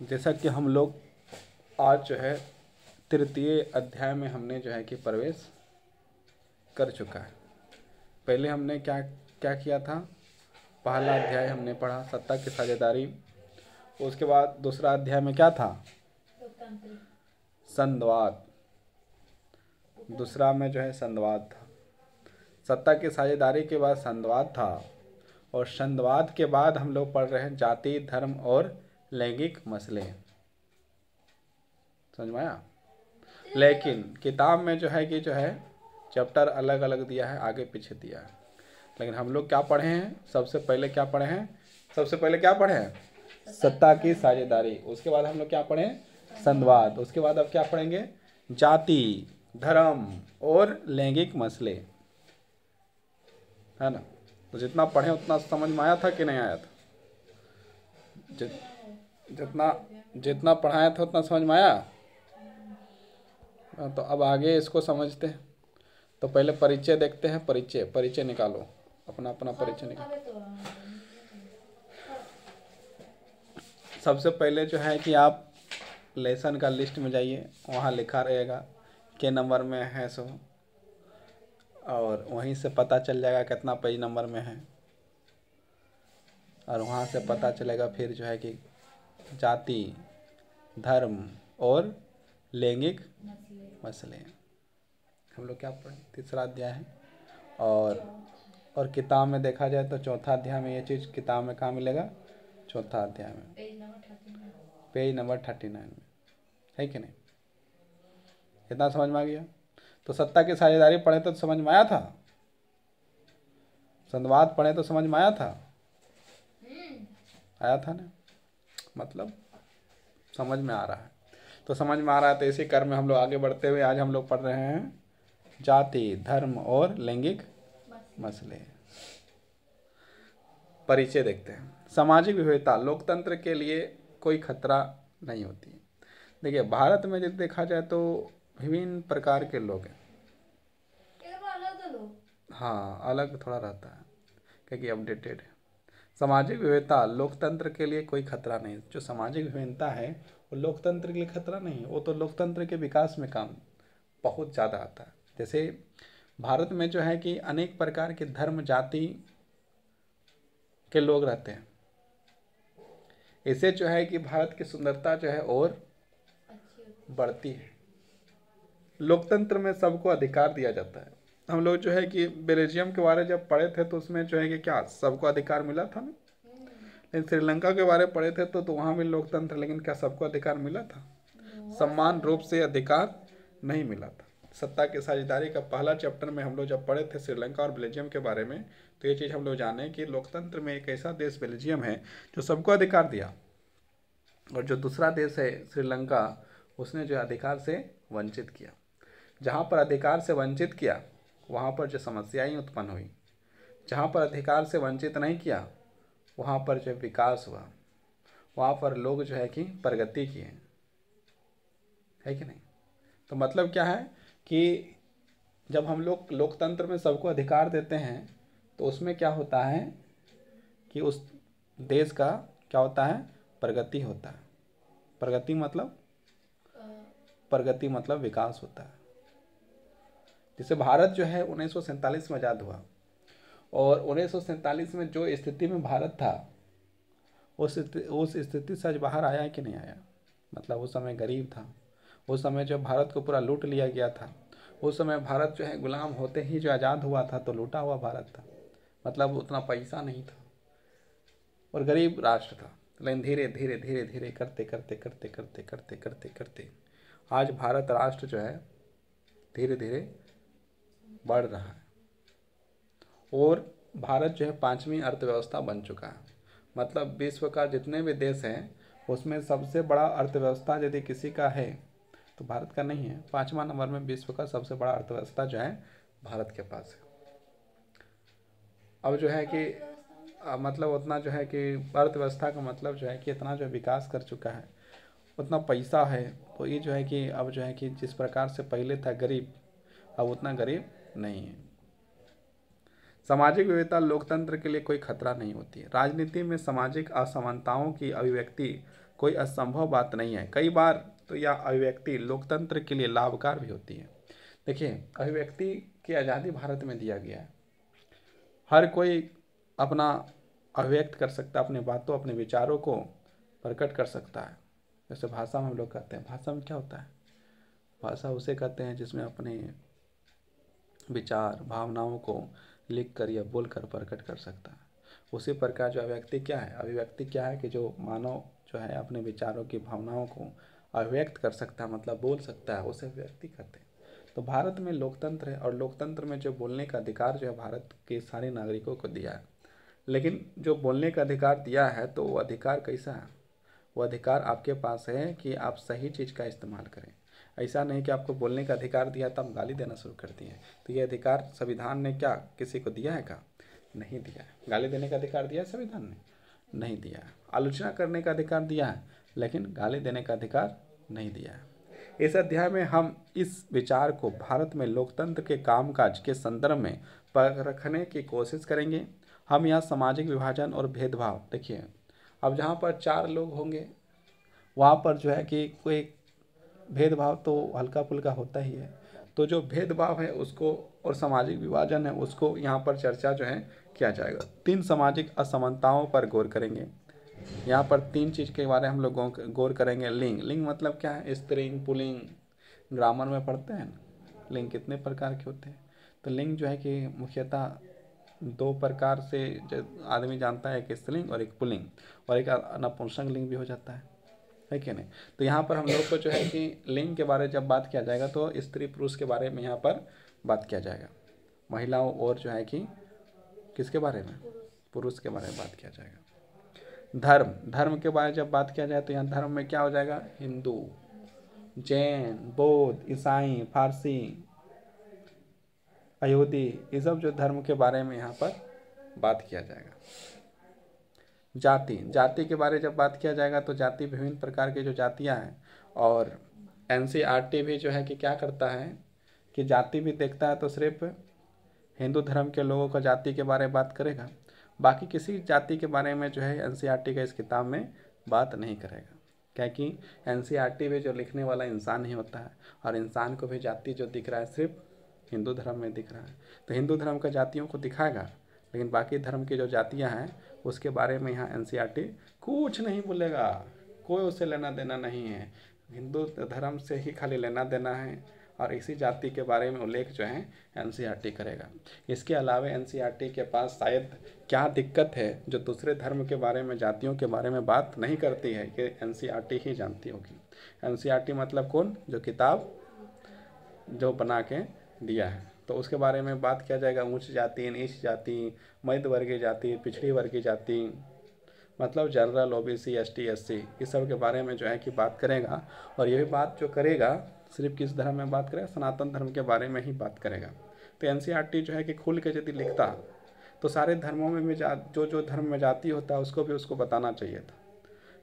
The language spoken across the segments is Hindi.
जैसा कि हम लोग आज जो है तृतीय अध्याय में हमने जो है कि प्रवेश कर चुका है। पहले हमने क्या क्या किया था? पहला अध्याय हमने पढ़ा सत्ता की साझेदारी। उसके बाद दूसरा अध्याय में क्या था? संवाद। दूसरा में जो है संवाद था। सत्ता की साझेदारी के बाद संवाद था, और संवाद के बाद हम लोग पढ़ रहे हैं जाति, धर्म और लैंगिक मसले। समझ में आया? लेकिन किताब में जो है कि चैप्टर अलग अलग दिया है, आगे पीछे दिया है। लेकिन हम लोग क्या पढ़े हैं? सबसे पहले क्या पढ़े हैं? सत्ता की साझेदारी। उसके बाद हम लोग क्या पढ़े? संवाद। उसके बाद अब क्या पढ़ेंगे? जाति, धर्म और लैंगिक मसले, है ना? तो जितना पढ़े उतना समझ में आया था कि नहीं आया था? जितना पढ़ाया था उतना समझ में आया। तो अब आगे इसको समझते हैं। तो पहले परिचय देखते हैं। परिचय निकालो, अपना अपना परिचय निकालो। सबसे पहले जो है कि आप लेसन का लिस्ट में जाइए, वहाँ लिखा रहेगा के नंबर में है सो, और वहीं से पता चल जाएगा कितना पेज नंबर में है, और वहाँ से पता चलेगा फिर जो है कि जाति, धर्म और लैंगिक मसले। हम लोग क्या पढ़े? तीसरा अध्याय है। और किताब में देखा जाए तो चौथा अध्याय में ये चीज़ किताब में कहाँ मिलेगा? चौथा अध्याय में, पेज नंबर 39 में, है कि नहीं? इतना समझ में आ गया? तो सत्ता की साझेदारी पढ़े तो समझ में आया था, संवाद पढ़े तो समझ में आया था, आया था ना? मतलब समझ में आ रहा है। तो समझ में आ रहा है तो इसी क्रम में हम लोग आगे बढ़ते हुए आज हम लोग पढ़ रहे हैं जाति, धर्म और लैंगिक मसले। परिचय देखते हैं। सामाजिक विविधता लोकतंत्र के लिए कोई खतरा नहीं होती। देखिए, भारत में यदि देखा जाए तो विभिन्न प्रकार के लोग हैं। हाँ, अलग थोड़ा रहता है क्योंकि अपडेटेड है। सामाजिक विविधता लोकतंत्र के लिए कोई खतरा नहीं। जो सामाजिक विभिन्नता है वो लोकतंत्र के लिए खतरा नहीं है, वो तो लोकतंत्र के विकास में काम बहुत ज़्यादा आता है। जैसे भारत में जो है कि अनेक प्रकार के धर्म, जाति के लोग रहते हैं। इससे जो है कि भारत की सुंदरता जो है और बढ़ती है। लोकतंत्र में सबको अधिकार दिया जाता है। हम लोग जो है कि बेल्जियम के बारे जब पढ़े थे तो उसमें जो है कि क्या सबको अधिकार मिला था ना? लेकिन श्रीलंका के बारे में पढ़े थे तो वहाँ भी लोकतंत्र, लेकिन क्या सबको अधिकार मिला था? समान रूप से अधिकार नहीं मिला था। सत्ता की साझेदारी का पहला चैप्टर में हम लोग जब पढ़े थे श्रीलंका और बेल्जियम के बारे में, तो ये चीज़ हम लोग जाने कि लोकतंत्र में एक ऐसा देश बेल्जियम है जो सबको अधिकार दिया, और जो दूसरा देश है श्रीलंका, उसने जो अधिकार से वंचित किया। जहाँ पर अधिकार से वंचित किया वहाँ पर जो समस्याएं उत्पन्न हुई, जहाँ पर अधिकार से वंचित नहीं किया वहाँ पर जो विकास हुआ, वहाँ पर लोग जो है कि प्रगति किए, है कि नहीं? तो मतलब क्या है कि जब हम लोग लोकतंत्र में सबको अधिकार देते हैं तो उसमें क्या होता है कि उस देश का क्या होता है? प्रगति होता है। प्रगति मतलब विकास होता है। जैसे भारत जो है 1947 में आज़ाद हुआ, और 1947 में जो स्थिति में भारत था उस स्थिति से आज बाहर आया कि नहीं आया? मतलब उस समय गरीब था, उस समय जो भारत को पूरा लूट लिया गया था, उस समय भारत जो है गुलाम होते ही जो आज़ाद हुआ था तो लूटा हुआ भारत था। मतलब उतना पैसा नहीं था और गरीब राष्ट्र था। लेकिन धीरे धीरे धीरे धीरे करते करते करते करते करते करते करते आज भारत राष्ट्र जो है धीरे धीरे बढ़ रहा है, और भारत जो है 5वीं अर्थव्यवस्था बन चुका है। मतलब विश्व का जितने भी देश हैं उसमें सबसे बड़ा अर्थव्यवस्था यदि किसी का है तो भारत का नहीं है। 5वां नंबर में विश्व का सबसे बड़ा अर्थव्यवस्था जो है भारत के पास है। अब जो है कि मतलब उतना जो है कि अर्थव्यवस्था का मतलब जो है कि इतना जो विकास कर चुका है, उतना पैसा है, तो ये जो है कि अब जो है कि जिस प्रकार से पहले था गरीब, अब उतना गरीब नहीं है। सामाजिक विविधता लोकतंत्र के लिए कोई खतरा नहीं होती है। राजनीति में सामाजिक असमानताओं की अभिव्यक्ति कोई असंभव बात नहीं है। कई बार तो यह अभिव्यक्ति लोकतंत्र के लिए लाभकार भी होती है। देखिए, अभिव्यक्ति की आज़ादी भारत में दिया गया है। हर कोई अपना अभिव्यक्त कर सकता है, अपनी बातों अपने विचारों को प्रकट कर सकता है। जैसे भाषा में हम लोग कहते हैं, भाषा में क्या होता है? भाषा उसे कहते हैं जिसमें अपने विचार भावनाओं को लिख कर या बोल कर प्रकट कर सकता है। उसी प्रकार जो अभिव्यक्ति क्या है? अभिव्यक्ति क्या है कि जो मानव जो है अपने विचारों की भावनाओं को अभिव्यक्त कर सकता है, मतलब बोल सकता है, उसे अभिव्यक्ति कहते हैं। तो भारत में लोकतंत्र है और लोकतंत्र में जो बोलने का अधिकार जो है भारत के सारे नागरिकों को दिया है। लेकिन जो बोलने का अधिकार दिया है तो वो अधिकार कैसा है? वो अधिकार आपके पास है कि आप सही चीज़ का इस्तेमाल करें। ऐसा नहीं कि आपको बोलने का अधिकार दिया तो आप गाली देना शुरू कर दिए। तो ये अधिकार संविधान ने क्या किसी को दिया है क्या? नहीं दिया है। गाली देने का अधिकार दिया है संविधान ने? नहीं दिया है। आलोचना करने का अधिकार दिया है, लेकिन गाली देने का अधिकार नहीं दिया है। इस अध्याय में हम इस विचार को भारत में लोकतंत्र के कामकाज के संदर्भ में रखने की कोशिश करेंगे। हम यहाँ सामाजिक विभाजन और भेदभाव, देखिए अब जहाँ पर 4 लोग होंगे वहाँ पर जो है कि कोई भेदभाव तो हल्का फुल्का होता ही है। तो जो भेदभाव है उसको और सामाजिक विभाजन है उसको यहाँ पर चर्चा जो है किया जाएगा। 3 सामाजिक असमानताओं पर गौर करेंगे। यहाँ पर 3 चीज़ के बारे में हम लोग गौर करेंगे। लिंग, लिंग मतलब क्या है? स्त्रीलिंग, पुल्लिंग, ग्रामर में पढ़ते हैं ना, लिंग कितने प्रकार के होते हैं। तो लिंग जो है कि मुख्यतः 2 प्रकार से आदमी जानता है, एक स्त्रीलिंग और एक पुल्लिंग, और एक नपुंसक लिंग भी हो जाता है कि नहीं। तो यहाँ पर हम लोग को जो है कि लिंग के बारे में जब बात किया जाएगा तो स्त्री पुरुष के बारे में यहाँ पर बात किया जाएगा। महिलाओं और जो है कि किसके बारे में? पुरुष के बारे में बात किया जाएगा। धर्म, धर्म के बारे में जब बात किया जाए तो यहाँ धर्म में क्या हो जाएगा? हिंदू, जैन, बौद्ध, ईसाई, फारसी, यहूदी, ये सब जो धर्म के बारे में यहाँ पर बात किया जाएगा। जाति, जाति के बारे में जब बात किया जाएगा तो जाति विभिन्न प्रकार की जो जातियाँ हैं, और एनसीईआरटी भी जो है कि क्या करता है कि जाति भी देखता है तो सिर्फ हिंदू धर्म के लोगों का जाति के बारे में बात करेगा, बाकी किसी जाति के बारे में जो है एनसीईआरटी का इस किताब में बात नहीं करेगा। क्योंकि एनसीईआरटी में जो लिखने वाला इंसान ही होता है, और इंसान को भी जाति जो दिख रहा है सिर्फ हिंदू धर्म में दिख रहा है। तो हिंदू धर्म का जातियों को दिखाएगा, लेकिन बाकी धर्म की जो जातियां हैं उसके बारे में यहाँ एनसीईआरटी कुछ नहीं बोलेगा, कोई उससे लेना देना नहीं है। हिंदू धर्म से ही खाली लेना देना है, और इसी जाति के बारे में उल्लेख जो है एनसीईआरटी करेगा। इसके अलावा एनसीईआरटी के पास शायद क्या दिक्कत है जो दूसरे धर्म के बारे में, जातियों के बारे में बात नहीं करती है, कि एनसीईआरटी ही जानती होगी। एनसीईआरटी मतलब कौन? जो किताब जो बना के दिया है, तो उसके बारे में बात किया जाएगा। उच्च जाति, नीच जाति, मध्य वर्गीय जाति, पिछड़ी वर्गीय जाति, मतलब जनरल, ओबीसी, एसटी, एससी, इस सब के बारे में जो है कि बात करेगा। और ये भी बात जो करेगा सिर्फ किस धर्म में बात करेगा? सनातन धर्म के बारे में ही बात करेगा। तो एनसीईआरटी जो है कि खुल के यदि लिखता तो सारे धर्मों में भी जो जो धर्म में जाति होता है उसको भी उसको बताना चाहिए था,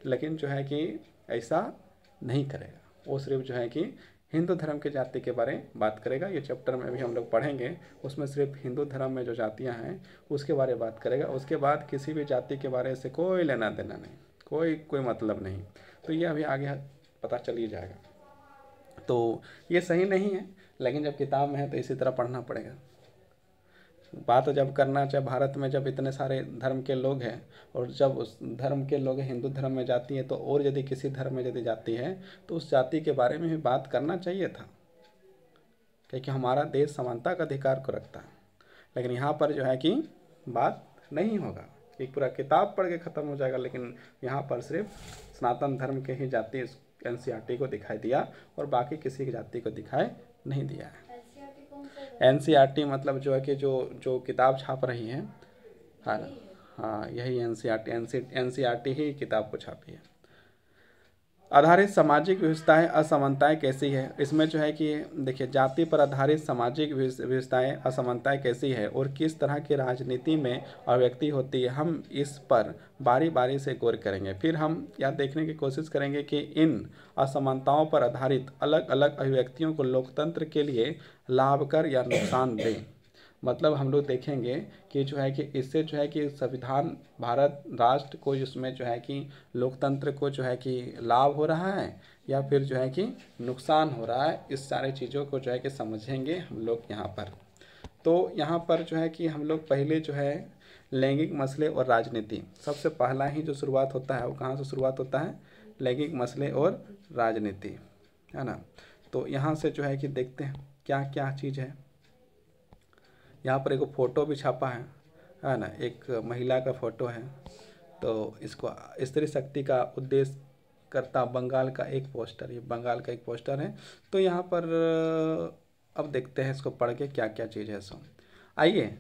लेकिन जो है कि ऐसा नहीं करेगा। वो सिर्फ जो है कि हिंदू धर्म के जाति के बारे में बात करेगा। ये चैप्टर में भी हम लोग पढ़ेंगे, उसमें सिर्फ हिंदू धर्म में जो जातियां हैं उसके बारे में बात करेगा। उसके बाद किसी भी जाति के बारे से कोई लेना देना नहीं, कोई मतलब नहीं। तो ये अभी आगे पता चल ही जाएगा। तो ये सही नहीं है, लेकिन जब किताब में है तो इसी तरह पढ़ना पड़ेगा। बात जब करना चाहे भारत में जब इतने सारे धर्म के लोग हैं, और जब उस धर्म के लोग हिंदू धर्म में जाती है, तो और यदि किसी धर्म में यदि जाती है तो उस जाति के बारे में भी बात करना चाहिए था, क्योंकि हमारा देश समानता का अधिकार को रखता है। लेकिन यहाँ पर जो है कि बात नहीं होगा, एक पूरा किताब पढ़ के ख़त्म हो जाएगा, लेकिन यहाँ पर सिर्फ सनातन धर्म के ही जाति एनसीईआरटी को दिखाई दिया और बाकी किसी की जाति को दिखाई नहीं दिया है। एनसीईआरटी मतलब जो है कि जो किताब छाप रही है, हाँ यही एनसीईआरटी ही किताब को छापी है। आधारित सामाजिक विविधताएं असमानताएं कैसी है? इसमें जो है कि देखिए, जाति पर आधारित सामाजिक विविधताएं असमानताएं कैसी है और किस तरह की राजनीति में अभिव्यक्ति होती है, हम इस पर बारी बारी से गौर करेंगे। फिर हम यह देखने की कोशिश करेंगे कि इन असमानताओं पर आधारित अलग अलग अभिव्यक्तियों को लोकतंत्र के लिए लाभकर या नुकसानदेह मतलब हम लोग देखेंगे कि जो है कि इससे जो है कि संविधान भारत राष्ट्र को इसमें जो है कि लोकतंत्र को जो है कि लाभ हो रहा है या फिर जो है कि नुकसान हो रहा है, इस सारे चीज़ों को जो है कि समझेंगे हम लोग यहाँ पर। तो यहाँ पर जो है कि हम लोग पहले जो है लैंगिक मसले और राजनीति, सबसे पहला ही जो शुरुआत होता है वो कहाँ से शुरुआत होता है, लैंगिक मसले और राजनीति, है ना। तो यहाँ से जो है कि देखते हैं क्या क्या चीज़ है। यहाँ पर एक फ़ोटो भी छापा है ना, एक महिला का फ़ोटो है। तो इसको स्त्री शक्ति का उद्देश्य करता बंगाल का एक पोस्टर, ये बंगाल का एक पोस्टर है। तो यहाँ पर अब देखते हैं इसको पढ़ के क्या क्या चीज़ है। सो आइए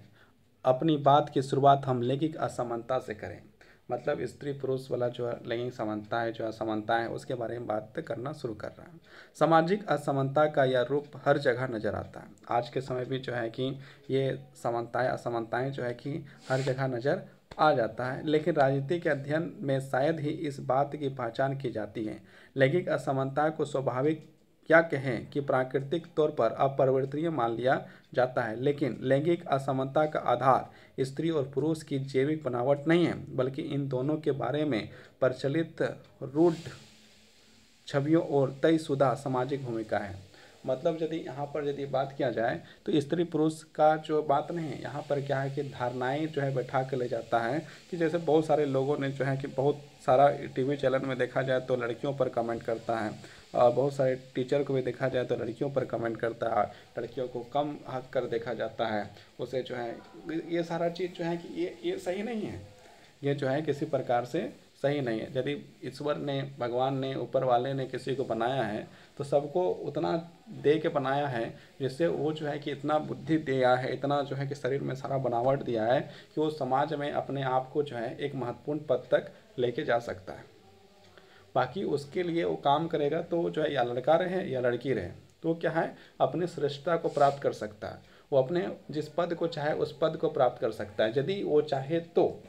अपनी बात की शुरुआत हम लैंगिक असमानता से करें। मतलब स्त्री पुरुष वाला जो लैंगिक समानता है, जो असमानता है, उसके बारे में बात करना शुरू कर रहा है। सामाजिक असमानता का यह रूप हर जगह नज़र आता है। आज के समय भी जो है कि ये समानताएं असमानताएं जो है कि हर जगह नज़र आ जाता है, लेकिन राजनीति के अध्ययन में शायद ही इस बात की पहचान की जाती है। लैंगिक असमानता को स्वाभाविक क्या कहें कि प्राकृतिक तौर पर अपरिवर्तनीय मान लिया जाता है, लेकिन लैंगिक असमानता का आधार स्त्री और पुरुष की जैविक बनावट नहीं है, बल्कि इन दोनों के बारे में प्रचलित रूढ़ छवियों और तयशुदा सामाजिक भूमिका है। मतलब यदि यहाँ पर यदि बात किया जाए तो स्त्री पुरुष का जो बात नहीं है, यहाँ पर क्या है कि धारणाएं जो है बैठा के ले जाता है कि जैसे बहुत सारे लोगों ने जो है कि बहुत सारा टीवी चैनल में देखा जाए तो लड़कियों पर कमेंट करता है, और बहुत सारे टीचर को भी देखा जाए तो लड़कियों पर कमेंट करता है, लड़कियों को कम हक कर देखा जाता है, उसे जो है ये सारा चीज़ जो है कि ये सही नहीं है, ये जो है किसी प्रकार से सही नहीं है। यदि ईश्वर ने, भगवान ने, ऊपर वाले ने किसी को बनाया है तो सबको उतना दे के बनाया है जिससे वो जो है कि इतना बुद्धि दिया है, इतना जो है कि शरीर में सारा बनावट दिया है कि वो समाज में अपने आप को जो है एक महत्वपूर्ण पद तक लेके जा सकता है। बाकी उसके लिए वो काम करेगा तो जो है या लड़का रहे या लड़की रहे, तो क्या है अपनी श्रेष्ठता को प्राप्त कर सकता है। वो अपने जिस पद को चाहे उस पद को प्राप्त कर सकता है यदि वो चाहे तो,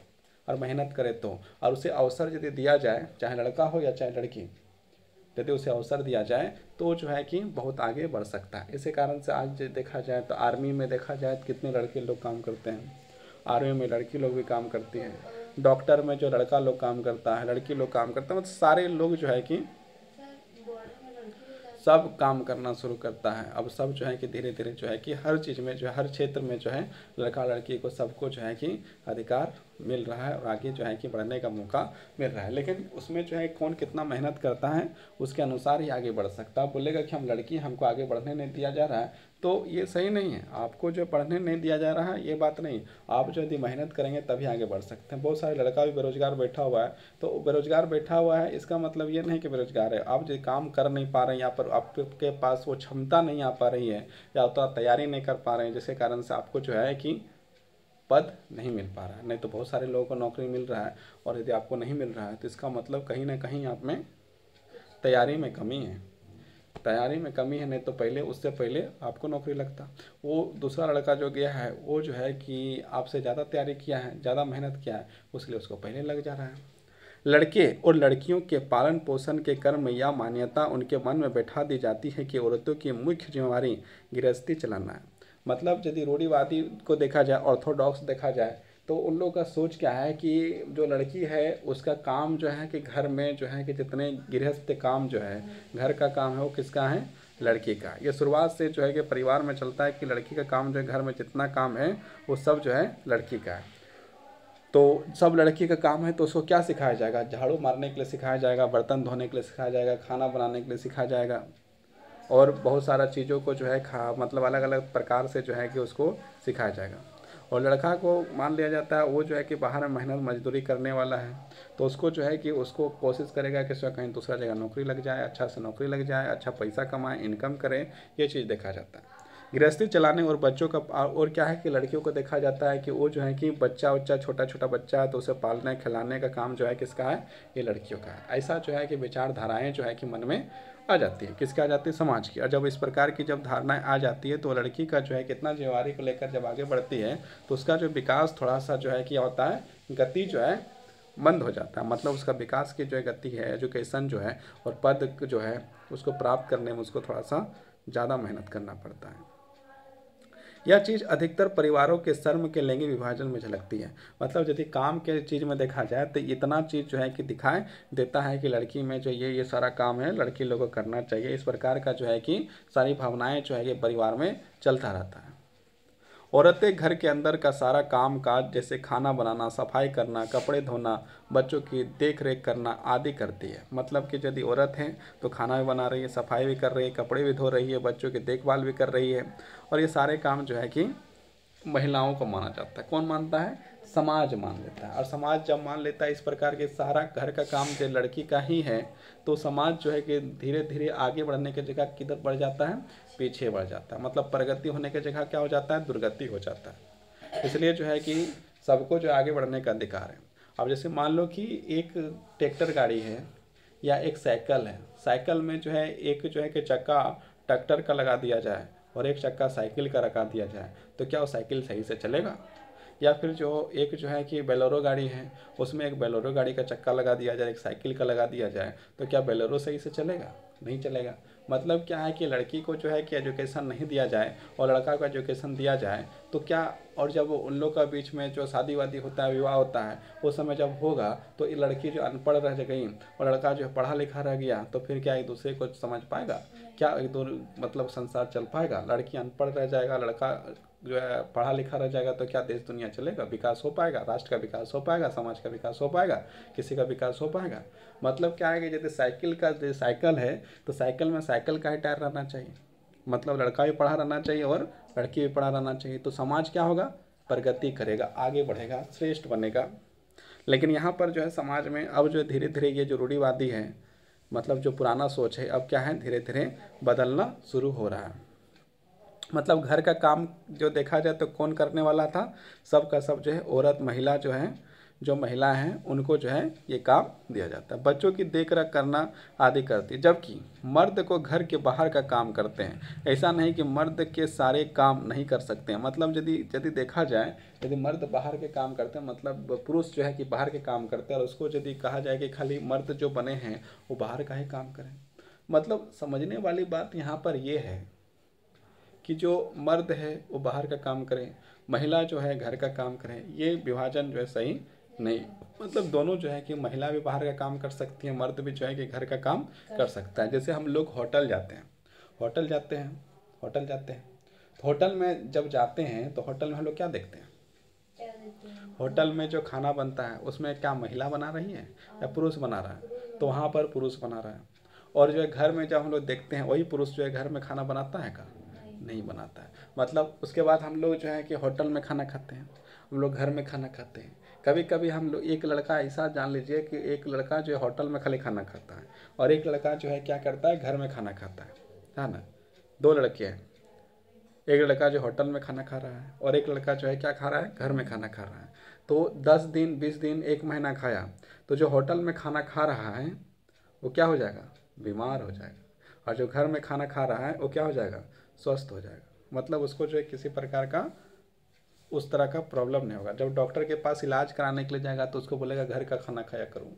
और मेहनत करे तो, और उसे अवसर यदि दिया जाए, चाहे लड़का हो या चाहे लड़की, यदि उसे अवसर दिया जाए तो जो है कि बहुत आगे बढ़ सकता है। इसी कारण से आज देखा जाए तो आर्मी में देखा जाए तो कितने लड़के लोग काम करते हैं, आर्मी में लड़की लोग भी काम करती हैं, डॉक्टर में जो लड़का लोग काम करता है, लड़की लोग काम करता है, मतलब सारे लोग जो है कि सब काम करना शुरू करता है। अब सब जो है कि धीरे धीरे जो है कि हर चीज़ में जो है, हर क्षेत्र में जो है लड़का लड़की को सबको जो है कि अधिकार मिल रहा है और आगे जो है कि बढ़ने का मौका मिल रहा है। लेकिन उसमें जो है कौन कितना मेहनत करता है उसके अनुसार ही आगे बढ़ सकता है। बोलेगा कि हम लड़की, हमको आगे बढ़ने नहीं दिया जा रहा है, तो ये सही नहीं है। आपको जो पढ़ने नहीं दिया जा रहा है ये बात नहीं, आप जो यदि मेहनत करेंगे तभी आगे बढ़ सकते हैं। बहुत सारे लड़का भी बेरोजगार बैठा हुआ है, तो बेरोजगार बैठा हुआ है इसका मतलब ये नहीं कि बेरोजगार है, आप जो काम कर नहीं पा रहे हैं, यहाँ पर आपके पास वो क्षमता नहीं आ पा रही है या उतना तैयारी नहीं कर पा रहे हैं, जिसके कारण से आपको जो है कि पद नहीं मिल पा रहा है। नहीं तो बहुत सारे लोगों को नौकरी मिल रहा है, और यदि आपको नहीं मिल रहा है तो इसका मतलब कहीं ना कहीं आप में तैयारी में कमी है, तैयारी में कमी है। नहीं तो पहले, उससे पहले आपको नौकरी लगता। वो दूसरा लड़का जो गया है वो जो है कि आपसे ज़्यादा तैयारी किया है, ज़्यादा मेहनत किया है, उसके लिए उसको पहले लग जा रहा है। लड़के और लड़कियों के पालन पोषण के क्रम में यह मान्यता उनके मन में बैठा दी जाती है कि औरतों की मुख्य जिम्मेवारी गृहस्थी चलाना है। मतलब यदि रूढ़िवादी को देखा जाए, ऑर्थोडॉक्स देखा जाए, तो उन लोगों का सोच क्या है कि जो लड़की है उसका काम जो है कि घर में जो है कि जितने गृहस्थ काम जो है, घर का काम है, वो किसका है, लड़की का। ये शुरुआत से जो है कि परिवार में चलता है कि लड़की का काम जो है, घर में जितना काम है वो सब जो है लड़की का है। तो सब लड़की का काम है, तो उसको क्या सिखाया जाएगा, झाड़ू मारने के लिए सिखाया जाएगा, बर्तन धोने के लिए सिखाया जाएगा, खाना बनाने के लिए सिखाया जाएगा, और बहुत सारा चीज़ों को जो है मतलब अलग अलग प्रकार से जो है कि उसको सिखाया जाएगा। और लड़का को मान लिया जाता है वो जो है कि बाहर में मेहनत मजदूरी करने वाला है, तो उसको जो है कि उसको कोशिश करेगा कि उसका कहीं दूसरा जगह नौकरी लग जाए, अच्छा से नौकरी लग जाए, अच्छा पैसा कमाए, इनकम करे, ये चीज़ देखा जाता है। गृहस्थी चलाने और बच्चों का, और क्या है कि लड़कियों को देखा जाता है कि वो जो है कि बच्चा छोटा छोटा बच्चा है तो उसे पालने खिलाने का काम जो है किसका है, ये लड़कियों का है। ऐसा जो है कि विचारधाराएं जो है कि मन में आ जाती है, किसके आ जाती है, समाज की। और जब इस प्रकार की जब धारणाएं आ जाती है तो लड़की का जो है कितना जिम्मेवारी को लेकर जब आगे बढ़ती है तो उसका जो विकास थोड़ा सा जो है कि होता है, गति जो है बंद हो जाता है। मतलब उसका विकास की जो है गति है, एजुकेशन जो है और पद जो है उसको प्राप्त करने में उसको थोड़ा सा ज़्यादा मेहनत करना पड़ता है। यह चीज़ अधिकतर परिवारों के श्रम के लैंगिक विभाजन में झलकती है। मतलब यदि काम के चीज़ में देखा जाए तो इतना चीज़ जो है कि दिखाई देता है कि लड़की में जो ये सारा काम है लड़की लोगों को करना चाहिए, इस प्रकार का जो है कि सारी भावनाएं जो है कि परिवार में चलता रहता है। औरतें घर के अंदर का सारा काम काज जैसे खाना बनाना, सफाई करना, कपड़े धोना, बच्चों की देख रेख करना आदि करती है। मतलब कि यदि औरत है तो खाना भी बना रही है, सफाई भी कर रही है, कपड़े भी धो रही है, बच्चों की देखभाल भी कर रही है, और ये सारे काम जो है कि महिलाओं को माना जाता है। कौन मानता है? समाज मान लेता है। और समाज जब मान लेता है इस प्रकार के सारा घर का काम जो लड़की का ही है, तो समाज जो है कि धीरे धीरे आगे बढ़ने की जगह किधर बढ़ जाता है? पीछे बढ़ जाता है। मतलब प्रगति होने की जगह क्या हो जाता है? दुर्गति हो जाता है। इसलिए जो है कि सबको जो आगे बढ़ने का अधिकार है। अब जैसे मान लो कि एक ट्रैक्टर गाड़ी है या एक साइकिल है, साइकिल में जो है एक जो है कि चक्का ट्रैक्टर का लगा दिया जाए और एक चक्का साइकिल का रखा दिया जाए, तो क्या वो साइकिल सही से चलेगा? या फिर जो एक जो है कि बेलोरो गाड़ी है, उसमें एक बेलोरो गाड़ी का चक्का लगा दिया जाए, एक साइकिल का लगा दिया जाए, तो क्या बेलोरो सही से चलेगा? नहीं चलेगा। मतलब क्या है कि लड़की को जो है कि एजुकेशन नहीं दिया जाए और लड़का को एजुकेशन दिया जाए तो क्या, और जब उन लोग का बीच में जो शादी वादी होता है, विवाह होता है, उस समय जब होगा तो ये लड़की जो अनपढ़ रह गई और लड़का जो पढ़ा लिखा रह गया, तो फिर क्या एक दूसरे को समझ पाएगा? क्या एक दो मतलब संसार चल पाएगा? लड़की अनपढ़ रह जाएगा, लड़का जो है पढ़ा लिखा रह जाएगा, तो क्या देश दुनिया चलेगा? विकास हो पाएगा? राष्ट्र का विकास हो पाएगा? समाज का विकास हो पाएगा? किसी का विकास हो पाएगा? मतलब क्या है कि जैसे साइकिल का जो साइकिल है, तो साइकिल में साइकिल का ही टायर रहना चाहिए। मतलब लड़का भी पढ़ा रहना चाहिए और लड़की भी पढ़ा रहना चाहिए, तो समाज क्या होगा? प्रगति करेगा, आगे बढ़ेगा, श्रेष्ठ बनेगा। लेकिन यहाँ पर जो है समाज में अब जो धीरे धीरे ये जो रूढ़िवादी है, मतलब जो पुराना सोच है, अब क्या है धीरे धीरे बदलना शुरू हो रहा है। मतलब घर का काम जो देखा जाए तो कौन करने वाला था? सब का सब जो है औरत, महिला जो है, जो महिला हैं उनको जो है ये काम दिया जाता है। बच्चों की देख रेख करना आदि करती है, जबकि मर्द को घर के बाहर का काम करते हैं। ऐसा नहीं कि मर्द के सारे काम नहीं कर सकते हैं। मतलब यदि यदि देखा जाए, यदि मर्द बाहर के काम करते हैं, मतलब पुरुष जो है कि बाहर के काम करते हैं, और उसको यदि कहा जाए कि खाली मर्द जो बने हैं वो बाहर का ही काम करें, मतलब समझने वाली बात यहाँ पर ये है कि जो मर्द है वो बाहर का काम करें, महिला जो है घर का काम करें, ये विभाजन जो है सही नहीं। मतलब दोनों जो है कि महिला भी बाहर का काम कर सकती है, मर्द भी जो है कि घर का काम कर सकता है। जैसे हम लोग होटल जाते हैं, होटल जाते हैं, होटल जाते हैं, तो होटल में जब जाते हैं तो होटल में हम लोग क्या देखते हैं? होटल में जो खाना बनता है उसमें क्या महिला बना रही है या पुरुष बना रहा है? तो वहाँ पर पुरुष बना रहा है। और जो है घर में जब हम लोग देखते हैं वही पुरुष जो है घर में खाना बनाता है का? नहीं बनाता है। मतलब उसके बाद हम लोग जो है कि होटल में खाना खाते हैं, हम लोग घर में खाना खाते हैं। कभी कभी हम लोग, एक लड़का ऐसा जान लीजिए कि एक लड़का जो है होटल में खाली खाना खाता है और एक लड़का जो है क्या करता है? घर में खाना खाता है ना? दो लड़के हैं, एक लड़का जो होटल में खाना खा रहा है और एक लड़का जो है क्या खा रहा है? घर में खाना खा रहा है। तो 10 दिन 20 दिन 1 महीना खाया, तो जो होटल में खाना खा रहा है वो क्या हो जाएगा? बीमार हो जाएगा। और जो घर में खाना खा रहा है वो क्या हो जाएगा? स्वस्थ हो जाएगा। मतलब उसको जो है किसी प्रकार का उस तरह का प्रॉब्लम नहीं होगा। जब डॉक्टर के पास इलाज कराने के लिए जाएगा तो उसको बोलेगा घर का खाना खाया करूँ।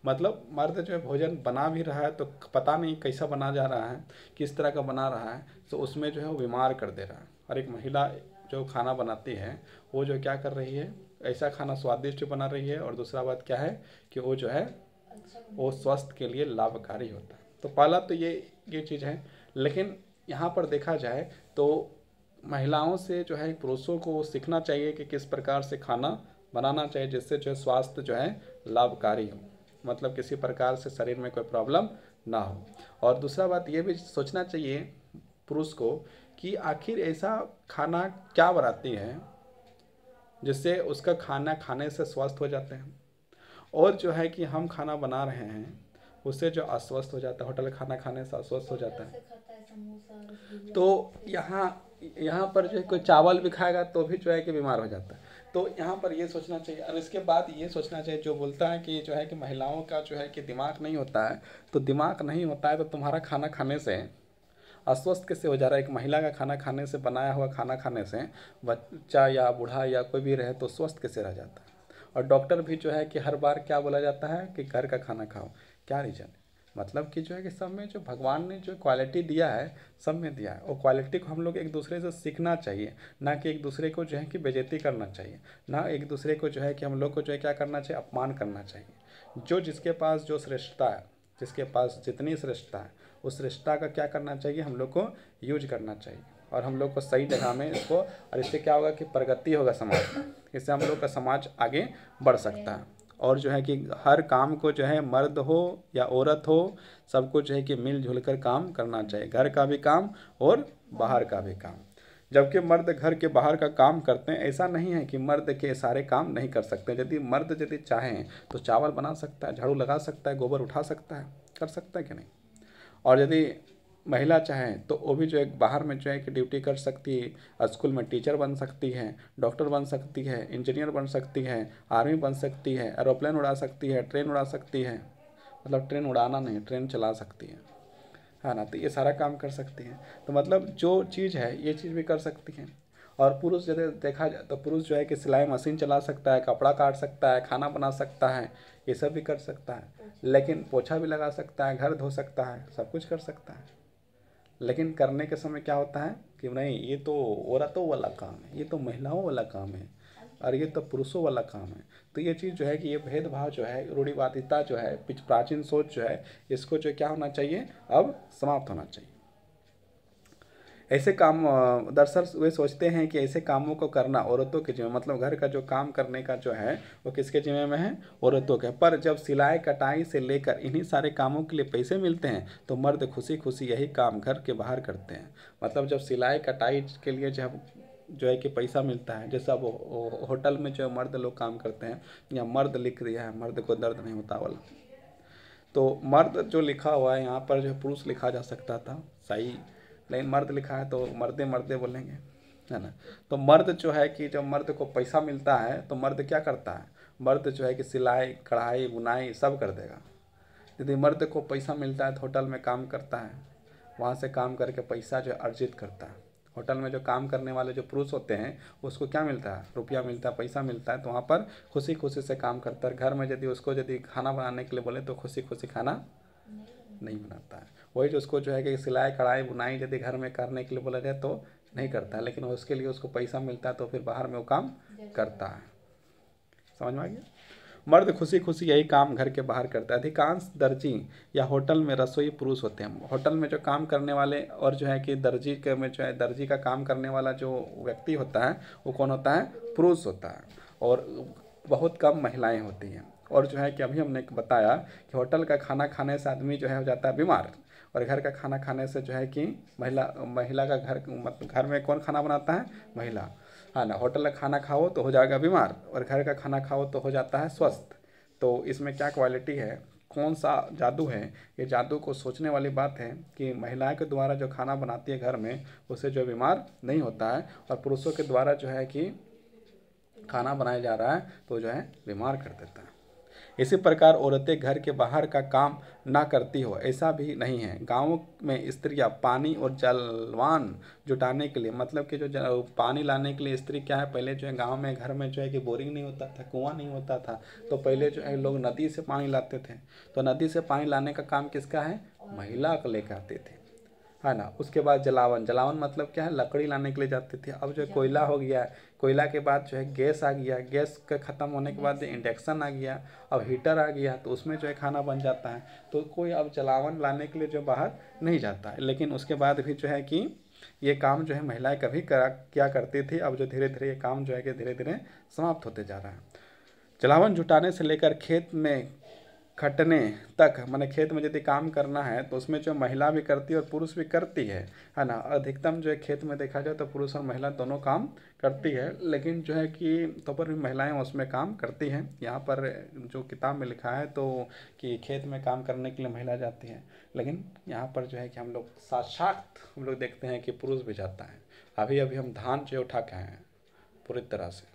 मतलब मर्द जो है भोजन बना भी रहा है तो पता नहीं कैसा बना जा रहा है, किस तरह का बना रहा है, तो उसमें जो है वो बीमार कर दे रहा है। और एक महिला जो खाना बनाती है वो जो क्या कर रही है? ऐसा खाना स्वादिष्ट बना रही है, और दूसरा बात क्या है कि वो जो है वो स्वास्थ्य के लिए लाभकारी होता है। तो पहला तो ये चीज़ है। लेकिन यहाँ पर देखा जाए तो महिलाओं से जो है पुरुषों को सीखना चाहिए कि किस प्रकार से खाना बनाना चाहिए जिससे जो है स्वास्थ्य जो है लाभकारी हो, मतलब किसी प्रकार से शरीर में कोई प्रॉब्लम ना हो। और दूसरा बात ये भी सोचना चाहिए पुरुष को कि आखिर ऐसा खाना क्या बनाती है जिससे उसका खाना खाने से स्वस्थ हो जाते हैं, और जो है कि हम खाना बना रहे हैं उससे जो अस्वस्थ हो जाता है, होटल खाना खाने से अस्वस्थ हो जाता है। तो यहाँ यहाँ पर जो है कोई चावल भी खाएगा तो भी जो है कि बीमार हो जाता है। तो यहाँ पर ये सोचना चाहिए। और इसके बाद ये सोचना चाहिए, जो बोलता है कि जो है कि महिलाओं का जो है कि दिमाग नहीं होता है, तो दिमाग नहीं होता है तो तुम्हारा खाना खाने से अस्वस्थ कैसे हो जा रहा है? एक महिला का खाना खाने से, बनाया हुआ खाना खाने से बच्चा या बूढ़ा या कोई भी रहे तो स्वस्थ कैसे रह जाता है? और डॉक्टर भी जो है कि हर बार क्या बोला जाता है कि घर का खाना खाओ। क्या रीज़न? मतलब कि जो है कि सब में जो भगवान ने जो क्वालिटी दिया है सब में दिया है, और क्वालिटी को हम लोग एक दूसरे से सीखना चाहिए, ना कि एक दूसरे को जो है कि बेइज्जती करना चाहिए, ना एक दूसरे को जो है कि हम लोग को जो है क्या करना चाहिए, अपमान करना चाहिए। जो जिसके पास जो श्रेष्ठता है, जिसके पास जितनी श्रेष्ठता है उस श्रेष्ठता का क्या करना चाहिए, हम लोग को यूज करना चाहिए, और हम लोग को सही जगह में इसको, और इससे क्या होगा कि प्रगति होगा समाज का, इससे हम लोग का समाज आगे बढ़ सकता है। और जो है कि हर काम को जो है मर्द हो या औरत हो, सबको जो है कि मिलजुल कर काम करना चाहिए, घर का भी काम और बाहर का भी काम। जबकि मर्द घर के बाहर का काम करते हैं, ऐसा नहीं है कि मर्द के सारे काम नहीं कर सकते। यदि मर्द यदि चाहें तो चावल बना सकता है, झाड़ू लगा सकता है, गोबर उठा सकता है, कर सकता है कि नहीं। और यदि महिला चाहे तो वो भी जो है बाहर में जो है कि ड्यूटी कर सकती है, स्कूल में टीचर बन सकती है, डॉक्टर बन सकती है, इंजीनियर बन सकती है, आर्मी बन सकती है, एरोप्लेन उड़ा सकती है, ट्रेन उड़ा सकती है, मतलब ट्रेन उड़ाना नहीं, ट्रेन चला सकती है ना। तो ये सारा काम कर सकती हैं। तो मतलब जो चीज़ है ये चीज़ भी कर सकती हैं। और पुरुष यदि देखा जाए तो पुरुष जो है कि सिलाई मशीन चला सकता है, कपड़ा काट सकता है, खाना बना सकता है, ये सब भी कर सकता है। लेकिन पोछा भी लगा सकता है, घर धो सकता है, सब कुछ कर सकता है। लेकिन करने के समय क्या होता है कि नहीं, ये तो औरतों वाला काम है, ये तो महिलाओं वाला काम है, और ये तो पुरुषों वाला काम है। तो ये चीज़ जो है कि ये भेदभाव जो है, रूढ़िवादिता जो है, प्राचीन सोच जो है, इसको जो क्या होना चाहिए, अब समाप्त होना चाहिए। ऐसे काम दरअसल वे सोचते हैं कि ऐसे कामों को करना औरतों के जिम्मे, मतलब घर का जो काम करने का जो है वो किसके जिम्मे में है, औरतों के। पर जब सिलाई कटाई से लेकर इन्हीं सारे कामों के लिए पैसे मिलते हैं तो मर्द खुशी खुशी यही काम घर के बाहर करते हैं। मतलब जब सिलाई कटाई के लिए जब जो है कि पैसा मिलता है, जैसे अब होटल में जो मर्द लोग काम करते हैं, या मर्द लिख दिया है मर्द को दर्द नहीं होता वाला, तो मर्द जो लिखा हुआ है यहाँ पर जो पुरुष लिखा जा सकता था सही, लेकिन मर्द लिखा है तो मर्दे मर्दे बोलेंगे, है ना। तो मर्द जो है कि जब मर्द को पैसा मिलता है तो मर्द क्या करता है, मर्द जो है कि सिलाई कढ़ाई बुनाई सब कर देगा। यदि मर्द को पैसा मिलता है तो होटल में काम करता है, वहाँ से काम करके पैसा जो अर्जित करता है। होटल में जो काम करने वाले जो पुरुष होते हैं उसको क्या मिलता है, रुपया मिलता है, पैसा मिलता है, तो वहाँ पर खुशी खुशी से काम करता है। घर में यदि उसको यदि खाना बनाने के लिए बोले तो खुशी खुशी खाना नहीं बनाता है। वही जो उसको जो है कि सिलाई कढ़ाई बुनाई यदि घर में करने के लिए बोला जाए तो नहीं करता है, लेकिन उसके लिए उसको पैसा मिलता है तो फिर बाहर में वो काम करता है। समझ में आ गया। मर्द खुशी खुशी यही काम घर के बाहर करता है। अधिकांश दर्जी या होटल में रसोई पुरुष होते हैं। होटल में जो काम करने वाले और जो है कि दर्जी के में जो है दर्जी का काम करने वाला जो व्यक्ति होता है वो कौन होता है, पुरुष होता है, और बहुत कम महिलाएं होती हैं। और जो है कि अभी हमने बताया कि होटल का खाना खाने से आदमी जो है हो जाता है बीमार, और घर का खाना खाने से जो है कि महिला का घर, मतलब घर में कौन खाना बनाता है, महिला, हाँ ना। होटल का खाना खाओ तो हो जाएगा बीमार, और घर का खाना खाओ तो हो जाता है स्वस्थ। तो इसमें क्या क्वालिटी है, कौन सा जादू है, ये जादू को सोचने वाली बात है कि महिलाएं के द्वारा जो खाना बनाती है घर में उससे जो बीमार नहीं होता है, और पुरुषों के द्वारा जो है कि खाना बनाया जा रहा है तो जो है बीमार कर देता है। इसी प्रकार औरतें घर के बाहर का काम ना करती हो ऐसा भी नहीं है। गाँव में स्त्रियां पानी और जलवान जुटाने के लिए, मतलब कि जो पानी लाने के लिए स्त्री क्या है, पहले जो है गांव में घर में जो है कि बोरिंग नहीं होता था, कुआं नहीं होता था, तो पहले जो है लोग नदी से पानी लाते थे। तो नदी से पानी लाने का काम किसका है, महिला को लेकर आते थे, है ना। उसके बाद जलावन, जलावन मतलब क्या है, लकड़ी लाने के लिए जाते थे। अब जो कोयला हो गया, कोयला के बाद जो है गैस आ गया, गैस का ख़त्म होने के बाद इंडक्शन आ गया, अब हीटर आ गया, तो उसमें जो है खाना बन जाता है। तो कोई अब जलावन लाने के लिए जो बाहर नहीं जाता है। लेकिन उसके बाद भी जो है कि ये काम जो है महिलाएं कभी क्या करती थी, अब जो धीरे धीरे ये काम जो है कि धीरे धीरे समाप्त होते जा रहा है। जलावन जुटाने से लेकर खेत में खटने तक, मैंने खेत में यदि काम करना है तो उसमें जो महिला भी करती है और पुरुष भी करती है ना। अधिकतम जो है खेत में देखा जाए तो पुरुष और महिला दोनों काम करती है, लेकिन जो है कि तो पर भी महिलाएं उसमें काम करती हैं। यहाँ पर जो किताब में लिखा है तो कि खेत में काम करने के लिए महिला जाती है, लेकिन यहाँ पर जो है कि हम लोग साक्षात हम लोग देखते हैं कि पुरुष भी जाता है। अभी अभी हम धान जो उठा के आए हैं पूरी तरह से,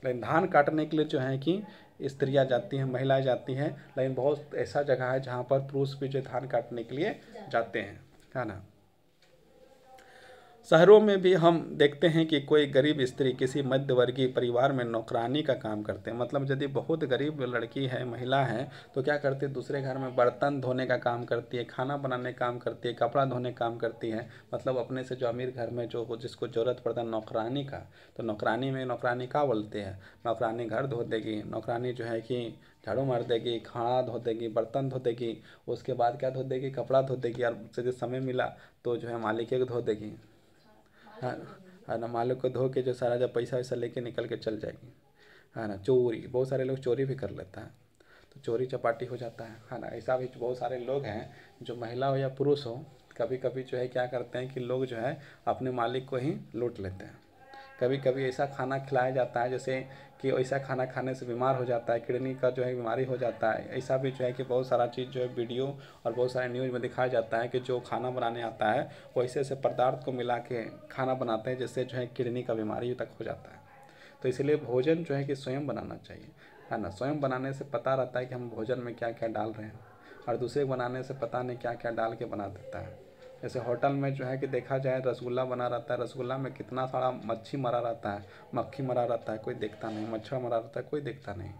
लेकिन धान काटने के लिए जो है कि स्त्रियां जाती हैं, महिलाएं जाती हैं, लेकिन बहुत ऐसा जगह है जहाँ पर पुरुष भी जो धान काटने के लिए जाते हैं, है ना। शहरों में भी हम देखते हैं कि कोई गरीब स्त्री किसी मध्यवर्गीय परिवार में नौकरानी का काम करते हैं। मतलब यदि बहुत गरीब लड़की है, महिला है, तो क्या करती है, दूसरे घर में बर्तन धोने का काम करती है, खाना बनाने का काम करती है, कपड़ा धोने का काम करती है। मतलब अपने से जो अमीर घर में जो जिसको ज़रूरत पड़ता है नौकरानी का, तो नौकरानी में नौकरानी क्या बोलते हैं, नौकरानी घर धो देगी, नौकरानी जो है कि झाड़ू मार देगी, खाना धो देगी, बर्तन धो देगी, उसके बाद क्या धो देगी, कपड़ा धो देगी, और यदि समय मिला तो जो है मालिक को धो देगी। हाँ, है ना, मालिक को धो के जो सारा जब पैसा वैसा लेके निकल के चल जाएगी, है ना। चोरी, बहुत सारे लोग चोरी भी कर लेता है, तो चोरी चपाटी हो जाता है ना। ऐसा भी बहुत सारे लोग हैं जो महिला हो या पुरुष हो, कभी कभी जो है क्या करते हैं कि लोग जो है अपने मालिक को ही लूट लेते हैं। कभी कभी ऐसा खाना खिलाया जाता है जैसे कि ऐसा खाना खाने से बीमार हो जाता है, किडनी का जो है बीमारी हो जाता है। ऐसा भी जो है कि बहुत सारा चीज़ जो है वीडियो और बहुत सारे न्यूज़ में दिखाया जाता है कि जो खाना बनाने आता है वो ऐसे ऐसे पदार्थ को मिला के खाना बनाते हैं जिससे जो है किडनी का बीमारी तक हो जाता है। तो इसलिए भोजन जो है कि स्वयं बनाना चाहिए, है ना। स्वयं बनाने से पता रहता है कि हम भोजन में क्या क्या डाल रहे हैं, और दूसरे बनाने से पता नहीं क्या क्या डाल के बना देता है। जैसे होटल में जो है कि देखा जाए रसगुल्ला बना रहता है, रसगुल्ला में कितना सारा मच्छी मरा रहता है, मक्खी मरा रहता है, कोई देखता नहीं, मच्छर मरा रहता है, कोई देखता नहीं।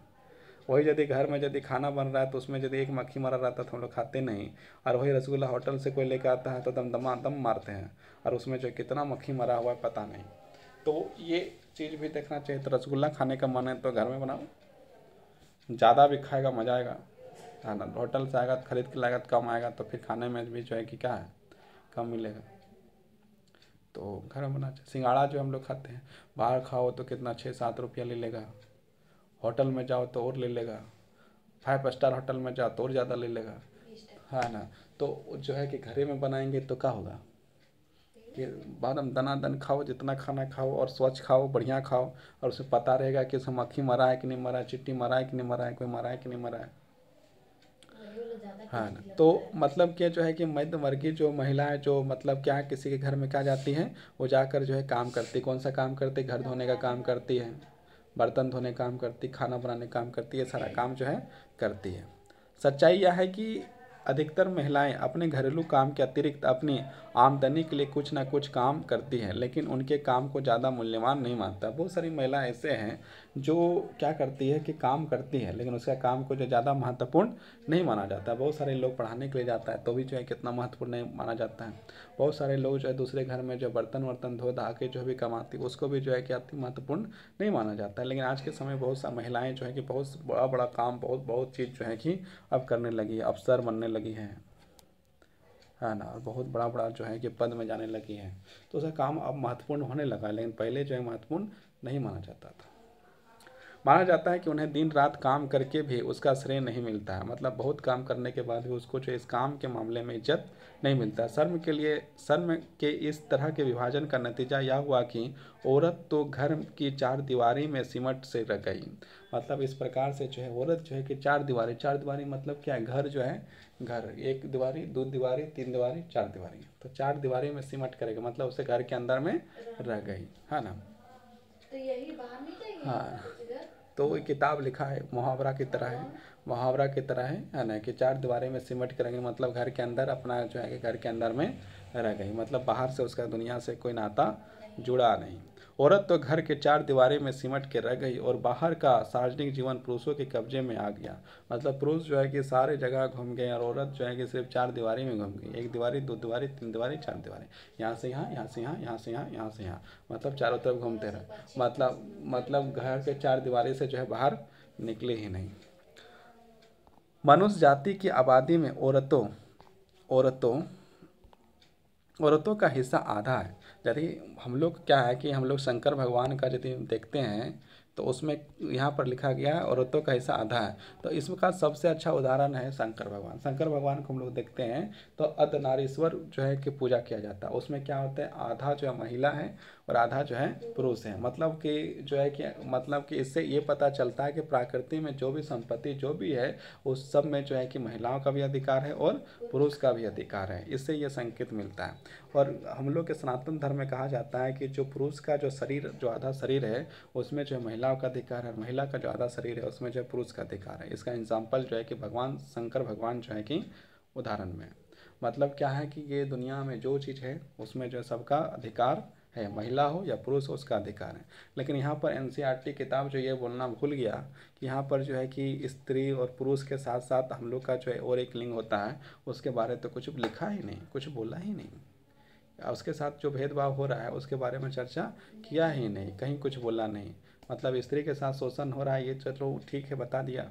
वही यदि घर में यदि खाना बन रहा है तो उसमें यदि एक मक्खी मरा रहता है तो हम लोग खाते नहीं, और वही रसगुल्ला होटल से कोई लेकर आता है तो दम मारते हैं, और उसमें जो कितना मक्खी मरा हुआ है पता नहीं। तो ये चीज़ भी देखना चाहिए। तो रसगुल्ला खाने का मन है तो घर में बनाओ, ज़्यादा भी खाएगा मजा आएगा, है ना। होटल से आएगा खरीद के लाएगा तो कम आएगा, तो फिर खाने में भी जो है कि क्या है, कम मिलेगा। तो घर में बना चाहिए। सिंघाड़ा जो हम लोग खाते हैं, बाहर खाओ तो कितना 6-7 रुपया ले लेगा, होटल में जाओ तो और ले लेगा, 5 स्टार होटल में जाओ तो और ज़्यादा ले लेगा, है ना। तो जो है कि घरे में बनाएंगे तो क्या होगा कि बाद में दनादन खाओ, जितना खाना खाओ और स्वच्छ खाओ, बढ़िया खाओ, और उसे पता रहेगा कि उसमें मक्खी मरा है कि नहीं मरा है, चिट्टी मरा है कि नहीं मरा है, कोई मरा है कि नहीं मरा है, हाँ ना। तो मतलब क्या जो है कि मध्य वर्गीय जो महिलाएं जो मतलब क्या किसी के घर में क्या जाती हैं, वो जाकर जो है काम करती, कौन सा काम करती, घर धोने का काम करती है, बर्तन धोने का काम करती, खाना बनाने का काम करती है, सारा काम जो है करती है। सच्चाई यह है कि अधिकतर महिलाएं अपने घरेलू काम के अतिरिक्त अपनी आमदनी के लिए कुछ ना कुछ काम करती हैं, लेकिन उनके काम को ज़्यादा मूल्यवान नहीं मानता। बहुत सारी महिलाएं ऐसे हैं जो क्या करती है कि काम करती है, लेकिन उसका काम को जो ज़्यादा महत्वपूर्ण नहीं माना जाता। बहुत सारे लोग पढ़ाने के लिए जाता है तो भी जो है कितना महत्वपूर्ण नहीं माना जाता है। बहुत सारे लोग जो है दूसरे घर में जो बर्तन वर्तन धो धा के जो भी कमाती है उसको भी जो है कि अति महत्वपूर्ण नहीं माना जाता है। लेकिन आज के समय बहुत सा महिलाएं जो है कि बहुत बड़ा बड़ा काम, बहुत बहुत चीज़ जो है कि अब करने लगी है, अफसर बनने लगी है ना, और बहुत बड़ा बड़ा जो है कि पद में जाने लगी है। तो उसका काम अब महत्वपूर्ण होने लगा, लेकिन पहले जो है महत्वपूर्ण नहीं माना जाता था। माना जाता है कि उन्हें दिन रात काम करके भी उसका श्रेय नहीं मिलता है। मतलब बहुत काम करने के बाद भी उसको जो इस काम के मामले में इज्जत नहीं मिलता। शर्म के इस तरह के विभाजन का नतीजा यह हुआ कि औरत तो घर की 4 दीवारी में सिमट से रह गई। मतलब इस प्रकार से जो है औरत जो है कि 4 दीवारी मतलब क्या है, घर जो है, घर 1 दीवारी, 2 दीवारी, 3 दीवारी, 4 दीवारी, तो 4 दीवारी में सिमट करेगा, मतलब उसे घर के अंदर में रह गई, है ना। तो यही बाहर नहीं चाहिए। हाँ, तो वो किताब लिखा है, मुहावरा की तरह है, मुहावरा की तरह है ना, कि 4 दीवारी में सिमट के रहेंगे, मतलब घर के अंदर अपना जो है कि घर के अंदर में रह गई, मतलब बाहर से उसका दुनिया से कोई नाता जुड़ा नहीं। औरत तो घर के 4 दीवारी में सिमट के रह गई और बाहर का सार्वजनिक जीवन पुरुषों के कब्जे में आ गया। मतलब पुरुष जो है कि सारे जगह घूम गए और औरत जो है कि सिर्फ 4 दीवारी में घूम गई, 1 दीवारी, 2 दीवारी, 3 दीवारी, 4 दीवारी, यहाँ से यहाँ, यहाँ से यहाँ, यहाँ से यहाँ, यहाँ से यहाँ, मतलब चारों तरफ घूमते रहे। मतलब घर के 4 दीवारी से जो है बाहर निकले ही नहीं। मनुष्य जाति की आबादी में औरतों औरतों का हिस्सा आधा है। यदि हम लोग क्या है कि हम लोग शंकर भगवान का यदि देखते हैं तो उसमें यहाँ पर लिखा गया है औरतों का हिस्सा आधा है। तो इसका सबसे अच्छा उदाहरण है शंकर भगवान। शंकर भगवान को हम लोग देखते हैं तो अर्धनारीश्वर जो है कि पूजा किया जाता है। उसमें क्या होता है, आधा जो है महिला है और आधा जो है पुरुष है। मतलब कि जो है कि मतलब कि इससे ये पता चलता है कि प्रकृति में जो भी संपत्ति जो भी है उस सब में जो है कि महिलाओं का भी अधिकार है और पुरुष का भी अधिकार है। इससे ये संकेत मिलता है। और हम लोग के सनातन धर्म में कहा जाता है कि जो पुरुष का जो शरीर, जो आधा शरीर है उसमें जो है महिलाओं का अधिकार है, महिला का जो आधा शरीर है उसमें जो है पुरुष का अधिकार है। इसका एग्जाम्पल जो है कि भगवान शंकर भगवान जो है कि उदाहरण में, मतलब क्या है कि ये दुनिया में जो चीज़ है उसमें जो है सबका अधिकार है, महिला हो या पुरुष हो उसका अधिकार है। लेकिन यहाँ पर एनसीईआरटी किताब जो ये बोलना भूल गया कि यहाँ पर जो है कि स्त्री और पुरुष के साथ साथ हम लोग का जो है और एक लिंग होता है, उसके बारे में तो कुछ लिखा ही नहीं, कुछ बोला ही नहीं। उसके साथ जो भेदभाव हो रहा है उसके बारे में चर्चा किया ही नहीं, कहीं कुछ बोला नहीं। मतलब स्त्री के साथ शोषण हो रहा है ये चलो ठीक है बता दिया,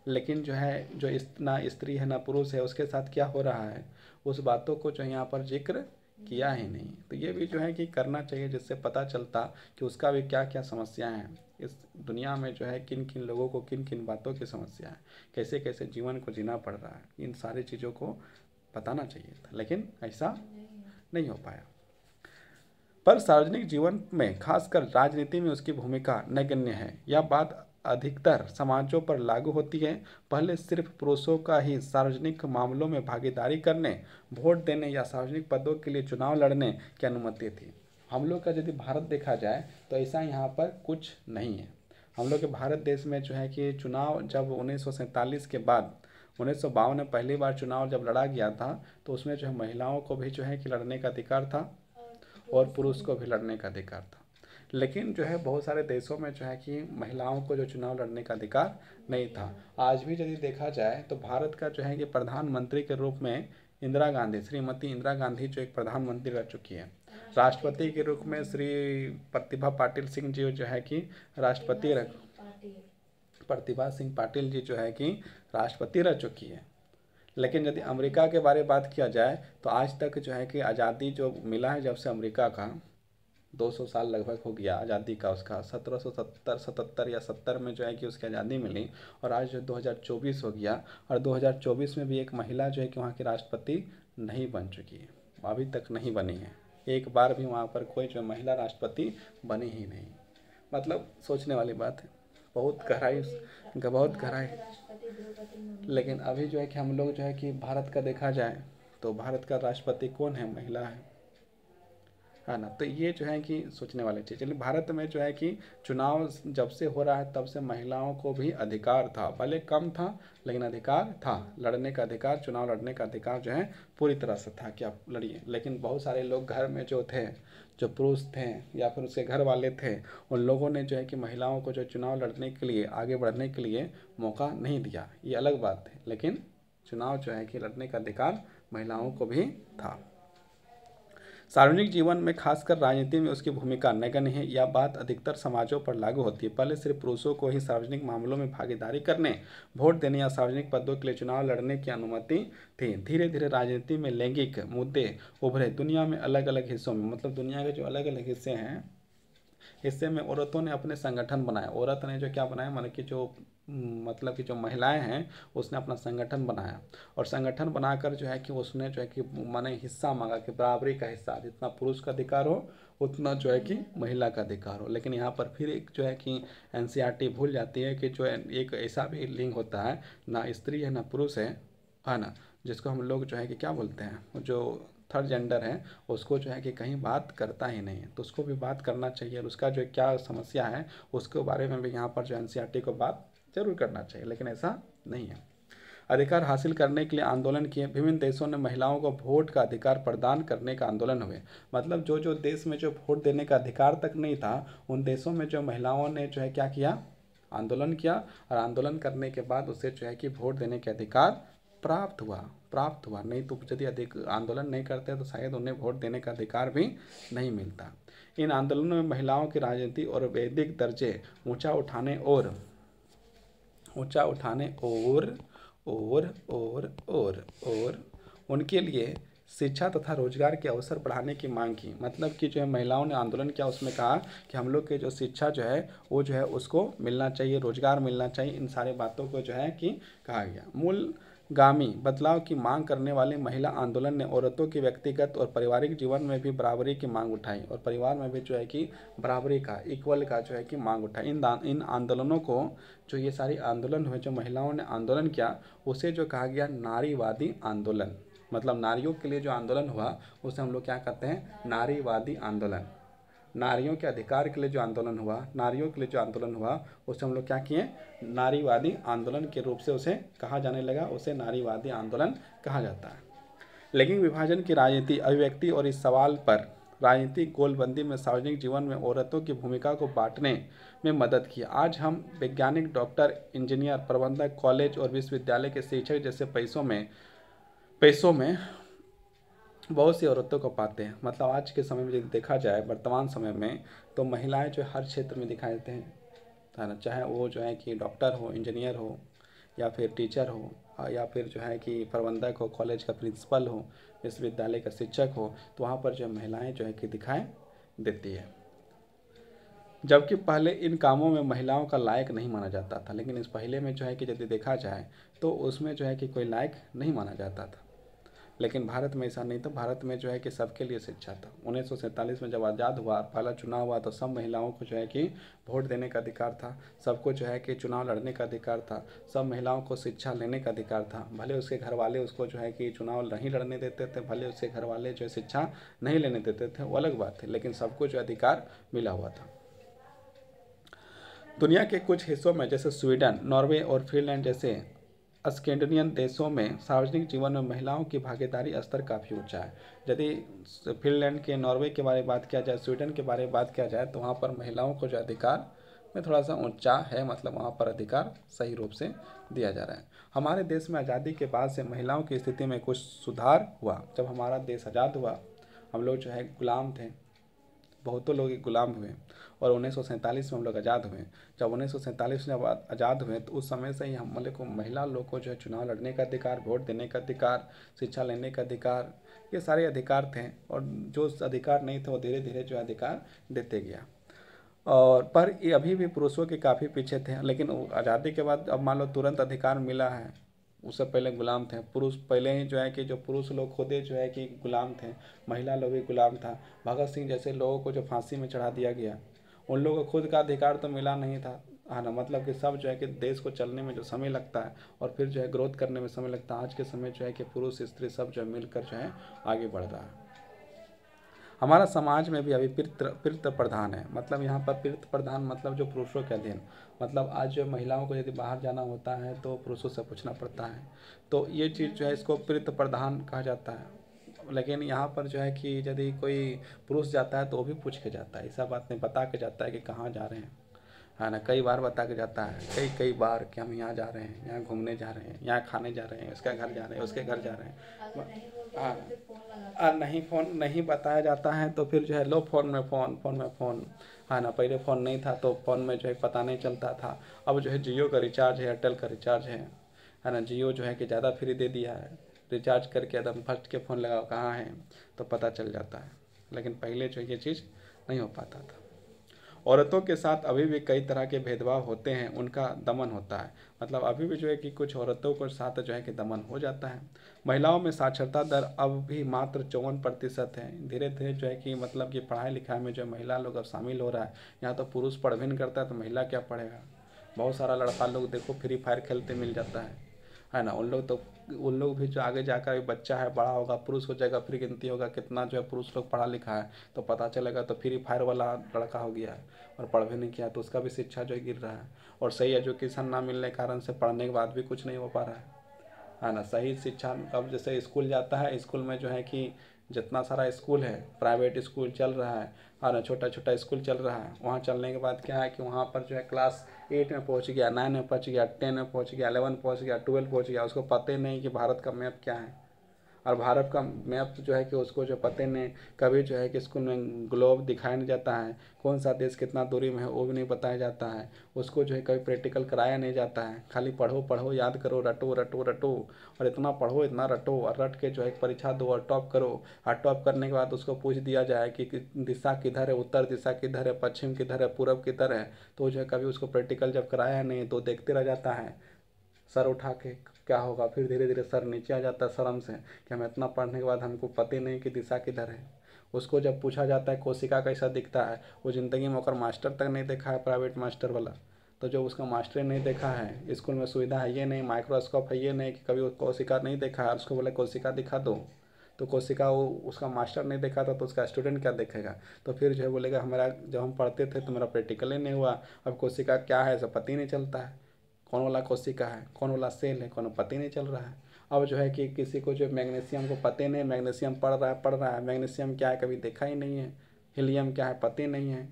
लेकिन जो है जो ना स्त्री है ना पुरुष है उसके साथ क्या हो रहा है उस बातों को जो यहाँ पर जिक्र किया ही नहीं। तो ये भी जो है कि करना चाहिए, जिससे पता चलता कि उसका भी क्या क्या समस्याएं हैं, इस दुनिया में जो है किन किन लोगों को किन किन बातों की समस्या है, कैसे कैसे जीवन को जीना पड़ रहा है, इन सारी चीज़ों को बताना चाहिए था, लेकिन ऐसा नहीं हो पाया। पर सार्वजनिक जीवन में खासकर राजनीति में उसकी भूमिका नगण्य है। यह बात अधिकतर समाजों पर लागू होती है। पहले सिर्फ पुरुषों का ही सार्वजनिक मामलों में भागीदारी करने, वोट देने या सार्वजनिक पदों के लिए चुनाव लड़ने की अनुमति थी। हम लोग का यदि भारत देखा जाए तो ऐसा यहाँ पर कुछ नहीं है। हम लोग के भारत देश में जो है कि चुनाव जब 1947 के बाद 1952 में पहली बार चुनाव जब लड़ा गया था तो उसमें जो है महिलाओं को भी जो है कि लड़ने का अधिकार था और पुरुष को भी लड़ने का अधिकार था। लेकिन जो है बहुत सारे देशों में जो है कि महिलाओं को जो चुनाव लड़ने का अधिकार नहीं था। आज भी यदि देखा जाए तो भारत का जो है कि प्रधानमंत्री के रूप में इंदिरा गांधी, श्रीमती इंदिरा गांधी जो एक प्रधानमंत्री रह चुकी है। राष्ट्रपति के रूप में श्री प्रतिभा पाटिल सिंह जी जो है कि राष्ट्रपति प्रतिभा सिंह पाटिल जी जो है कि राष्ट्रपति रह चुकी है। लेकिन यदि अमेरिका के बारे में बात किया जाए तो आज तक जो है कि आज़ादी जो मिला है जब से अमेरिका का 200 साल लगभग हो गया आज़ादी का, उसका 1777 या 70 में जो है कि उसकी आज़ादी मिली, और आज जो 2024 हो गया और 2024 में भी एक महिला जो है कि वहाँ की राष्ट्रपति नहीं बन चुकी है, अभी तक नहीं बनी है। एक बार भी वहाँ पर कोई जो महिला राष्ट्रपति बनी ही नहीं। मतलब सोचने वाली बात है, बहुत गहराई। लेकिन अभी जो है कि हम लोग जो है कि भारत का देखा जाए तो भारत का राष्ट्रपति कौन है, महिला है ना। तो ये जो है कि सोचने वाली चीज़। चलिए भारत में जो है कि चुनाव जब से हो रहा है तब से महिलाओं को भी अधिकार था, भले कम था लेकिन अधिकार था, लड़ने का अधिकार, चुनाव लड़ने का अधिकार जो है पूरी तरह से था कि आप लड़िए। लेकिन बहुत सारे लोग घर में जो थे, जो पुरुष थे या फिर उसके घर वाले थे, उन लोगों ने जो है कि महिलाओं को जो चुनाव लड़ने के लिए, आगे बढ़ने के लिए मौका नहीं दिया, ये अलग बात है। लेकिन चुनाव जो है कि लड़ने का अधिकार महिलाओं को भी था। सार्वजनिक जीवन में खासकर राजनीति में उसकी भूमिका नगण्य है। यह बात अधिकतर समाजों पर लागू होती है। पहले सिर्फ पुरुषों को ही सार्वजनिक मामलों में भागीदारी करने, वोट देने या सार्वजनिक पदों के लिए चुनाव लड़ने की अनुमति थी। धीरे धीरे राजनीति में लैंगिक मुद्दे उभरे। दुनिया में अलग अलग हिस्सों में, मतलब दुनिया के जो अलग अलग हिस्से हैं, हिस्से में औरतों ने अपने संगठन बनाए। औरत ने जो क्या बनाया, मतलब कि जो जो महिलाएं हैं उसने अपना संगठन बनाया, और संगठन बनाकर जो है कि उसने जो है कि माने हिस्सा मांगा कि बराबरी का हिस्सा, जितना पुरुष का अधिकार हो उतना जो है कि महिला का अधिकार हो। लेकिन यहाँ पर फिर एक जो है कि एनसीईआरटी भूल जाती है कि जो है एक ऐसा भी लिंग होता है, ना स्त्री है ना पुरुष है ना, जिसको हम लोग जो है कि क्या बोलते हैं, जो थर्ड जेंडर है, उसको जो है कि कहीं बात करता ही नहीं है। तो उसको भी बात करना चाहिए, और उसका जो क्या समस्या है उसके बारे में भी यहाँ पर जो एनसीईआरटी को बात जरूर करना चाहिए, लेकिन ऐसा नहीं है। अधिकार हासिल करने के लिए आंदोलन किए। विभिन्न देशों ने महिलाओं को वोट का अधिकार प्रदान करने का आंदोलन हुए। मतलब जो जो देश में जो वोट देने का अधिकार तक नहीं था, उन देशों में जो महिलाओं ने जो है क्या किया, आंदोलन किया, और आंदोलन करने के बाद उसे जो है कि वोट देने के अधिकार प्राप्त हुआ। नहीं तो यदि अधिक आंदोलन नहीं करते तो शायद उन्हें वोट देने का अधिकार भी नहीं मिलता। इन आंदोलनों में महिलाओं की राजनीति और वैदिक दर्जे ऊंचा उठाने और उनके लिए शिक्षा तथा रोजगार के अवसर बढ़ाने की मांग की। मतलब कि जो है महिलाओं ने आंदोलन किया, उसमें कहा कि हम लोग के जो शिक्षा जो है वो जो है उसको मिलना चाहिए, रोजगार मिलना चाहिए, इन सारे बातों को जो है कि कहा गया। मूलगामी बदलाव की मांग करने वाले महिला आंदोलन ने औरतों के व्यक्तिगत और पारिवारिक जीवन में भी बराबरी की मांग उठाई, और परिवार में भी जो है कि बराबरी का, इक्वल का जो है कि मांग उठाई। इन आंदोलनों को, जो ये सारी आंदोलन हुए, जो महिलाओं ने आंदोलन किया, उसे जो कहा गया नारीवादी आंदोलन। मतलब नारियों के लिए जो आंदोलन हुआ उसे हम लोग क्या कहते हैं, नारीवादी आंदोलन। नारियों के अधिकार के लिए जो आंदोलन हुआ, नारियों के लिए जो आंदोलन हुआ, उसे हम लोग क्या किए, नारीवादी आंदोलन के रूप से उसे कहा जाने लगा, उसे नारीवादी आंदोलन कहा जाता है। लैंगिक विभाजन की राजनीति अभिव्यक्ति और इस सवाल पर राजनीतिक गोलबंदी में सार्वजनिक जीवन में औरतों की भूमिका को बांटने में मदद की। आज हम वैज्ञानिक, डॉक्टर, इंजीनियर, प्रबंधक, कॉलेज और विश्वविद्यालय के शिक्षक जैसे पैसों में बहुत सी औरतों को पाते हैं। मतलब आज के समय में यदि देखा जाए, वर्तमान समय में, तो महिलाएं जो हर क्षेत्र में दिखाई देते हैं, है ना। चाहे वो जो है कि डॉक्टर हो, इंजीनियर हो, या फिर टीचर हो, या फिर जो है कि प्रबंधक हो, कॉलेज का प्रिंसिपल हो, विश्वविद्यालय का शिक्षक हो, तो वहाँ पर जो महिलाएं जो है कि दिखाई देती है। जबकि पहले इन कामों में महिलाओं का लायक नहीं माना जाता था, लेकिन इस पहले में जो है कि यदि देखा जाए तो उसमें जो है कि कोई लायक नहीं माना जाता था। लेकिन भारत में ऐसा नहीं था। भारत में जो है कि सबके लिए शिक्षा था। 1947 में जब आज़ाद हुआ, पहला चुनाव हुआ, तो सब महिलाओं को जो है कि वोट देने का अधिकार था, सबको जो है कि चुनाव लड़ने का अधिकार था, सब महिलाओं को शिक्षा लेने का अधिकार था। भले उसके घर वाले उसको जो है कि चुनाव नहीं लड़ने देते थे, भले उसके घर वाले जो है शिक्षा नहीं लेने देते थे, वो अलग बात है, लेकिन सबको जो अधिकार मिला हुआ था। दुनिया के कुछ हिस्सों में जैसे स्वीडन, नॉर्वे और फिनलैंड जैसे स्कैंडिनेवियन देशों में सार्वजनिक जीवन में महिलाओं की भागीदारी स्तर काफ़ी ऊंचा है। यदि फिनलैंड के, नॉर्वे के बारे में बात किया जाए, स्वीडन के बारे में बात किया जाए, तो वहाँ पर महिलाओं को जो अधिकार में थोड़ा सा ऊंचा है, मतलब वहाँ पर अधिकार सही रूप से दिया जा रहा है। हमारे देश में आज़ादी के बाद से महिलाओं की स्थिति में कुछ सुधार हुआ। जब हमारा देश आज़ाद हुआ, हम लोग जो है गुलाम थे, बहुतों लोग गुलाम हुए, और 1947 में हम लोग आज़ाद हुए। जब 1947 में आज़ाद हुए, तो उस समय से ही हम लोग को, महिला लोग को जो है चुनाव लड़ने का अधिकार, वोट देने का अधिकार, शिक्षा लेने का अधिकार, ये सारे अधिकार थे। और जो अधिकार नहीं थे वो धीरे धीरे जो अधिकार देते गया। और पर ये अभी भी पुरुषों के काफ़ी पीछे थे। लेकिन आज़ादी के बाद अब मान लो तुरंत अधिकार मिला है, उससे पहले गुलाम थे पुरुष। पहले ही जो है कि जो पुरुष लोग खुद ही जो है कि गुलाम थे, महिला लोग भी गुलाम था। भगत सिंह जैसे लोगों को जो फांसी में चढ़ा दिया गया, उन लोगों को खुद का अधिकार तो मिला नहीं था, है ना। मतलब कि सब जो है कि देश को चलने में जो समय लगता है और फिर जो है ग्रोथ करने में समय लगता है, आज के समय जो है कि पुरुष स्त्री सब जो है मिलकर जो है आगे बढ़ रहा है। हमारा समाज में भी अभी पितृ प्रधान है। मतलब यहाँ पर पितृ प्रधान मतलब जो पुरुषों के अधीन। मतलब आज जो महिलाओं को यदि बाहर जाना होता है तो पुरुषों से पूछना पड़ता है, तो ये चीज़ जो है इसको पितृ प्रधान कहा जाता है। लेकिन यहाँ पर जो है कि यदि कोई पुरुष जाता है तो वो भी पूछ के जाता है, ऐसा बात नहीं, बता के जाता है कि कहाँ जा रहे हैं, है ना। कई बार बता के जाता है, कई बार कि हम यहाँ जा रहे हैं, यहाँ घूमने जा रहे हैं, यहाँ खाने जा रहे हैं, उसके घर जा रहे हैं, उसके घर जा रहे हैं। अगर नहीं बोलते हाँ, तो फिर फोन लगाते हैं। नहीं, फ़ोन नहीं बताया जाता है तो फिर जो है लो फ़ोन में फ़ोन, फ़ोन में फ़ोन, है ना। पहले फ़ोन नहीं था तो फ़ोन में जो है पता नहीं चलता था। अब जो है जियो का रिचार्ज है, एयरटेल का रिचार्ज है ना। जियो जो है कि ज़्यादा फ्री दे दिया है, रिचार्ज करके एकदम फर्स्ट के फ़ोन लगाओ कहाँ है तो पता चल जाता है। लेकिन पहले जो ये चीज़ नहीं हो पाता था। औरतों के साथ अभी भी कई तरह के भेदभाव होते हैं, उनका दमन होता है। मतलब अभी भी जो है कि कुछ औरतों के साथ जो है कि दमन हो जाता है। महिलाओं में साक्षरता दर अब भी मात्र 54% है। धीरे धीरे जो है कि मतलब कि पढ़ाई लिखाई में जो महिला लोग अब शामिल हो रहा है। यहाँ तो पुरुष पढ़ भी नहीं करता है तो महिला क्या पढ़ेगा। बहुत सारा लड़का लोग देखो फ्री फायर खेलते मिल जाता है ना। उन लोग भी जो आगे जाकर बच्चा है बड़ा होगा, पुरुष हो जाएगा, फिर गिनती होगा कितना जो है पुरुष लोग पढ़ा लिखा है, तो पता चलेगा तो फ्री फायर वाला लड़का हो गया है और पढ़ भी नहीं किया, तो उसका भी शिक्षा जो है गिर रहा है। और सही एजुकेशन ना मिलने के कारण से पढ़ने के बाद भी कुछ नहीं हो पा रहा है ना। सही शिक्षा, अब जैसे स्कूल जाता है, स्कूल में जो है कि जितना सारा स्कूल है, प्राइवेट स्कूल चल रहा है ना, छोटा छोटा स्कूल चल रहा है, वहाँ चलने के बाद क्या है कि वहाँ पर जो है क्लास 8 में पहुँच गया, 9 में पहुँच गया, 10 में पहुँच गया, 11 पहुँच गया, 12 पहुँच गया, उसको पता ही नहीं कि भारत का मैप क्या है। और भारत का मैप जो है कि उसको जो पते नहीं, कभी जो है कि स्कूल में ग्लोब दिखाया नहीं जाता है, कौन सा देश कितना दूरी में है वो भी नहीं बताया जाता है, उसको जो है कभी प्रैक्टिकल कराया नहीं जाता है। खाली पढ़ो पढ़ो, याद करो, रटो रटो रटो, और इतना पढ़ो इतना रटो, और रट के जो है परीक्षा दो और टॉप करो। और टॉप करने के बाद उसको पूछ दिया जाए कि दिशा किधर है, उत्तर दिशा किधर है, पश्चिम किधर है, पूरब किधर है, तो जो है कभी उसको प्रैक्टिकल जब कराया नहीं तो देखते रह जाता है सर उठा के। क्या होगा फिर धीरे धीरे सर नीचे आ जाता है शर्म से कि हम इतना पढ़ने के बाद हमको पता ही नहीं कि दिशा किधर है। उसको जब पूछा जाता है कोशिका कैसा दिखता है, वो ज़िंदगी में ओकर मास्टर तक नहीं देखा है, प्राइवेट मास्टर वाला। तो जो उसका मास्टर नहीं देखा है, स्कूल में सुविधा है ये नहीं, माइक्रोस्कोप है ये नहीं, कि कभी वो कोशिका नहीं देखा है, उसको बोले कोशिका दिखा दो, तो कोशिका वो उसका मास्टर नहीं देखा था तो उसका स्टूडेंट क्या देखेगा। तो फिर जो है बोलेगा हमारा जब हम पढ़ते थे तो मेरा प्रैक्टिकल ही नहीं हुआ, अब कोशिका क्या है सब पता ही नहीं चलता है। कौन वाला कोशिका है, कौन वाला सेल है, कौन पता ही नहीं चल रहा है। अब जो है कि किसी को जो मैग्नीशियम को पता ही नहीं, मैग्नीशियम पढ़ रहा है, मैग्नीशियम क्या है कभी देखा ही नहीं है, हीलियम क्या है पता ही नहीं है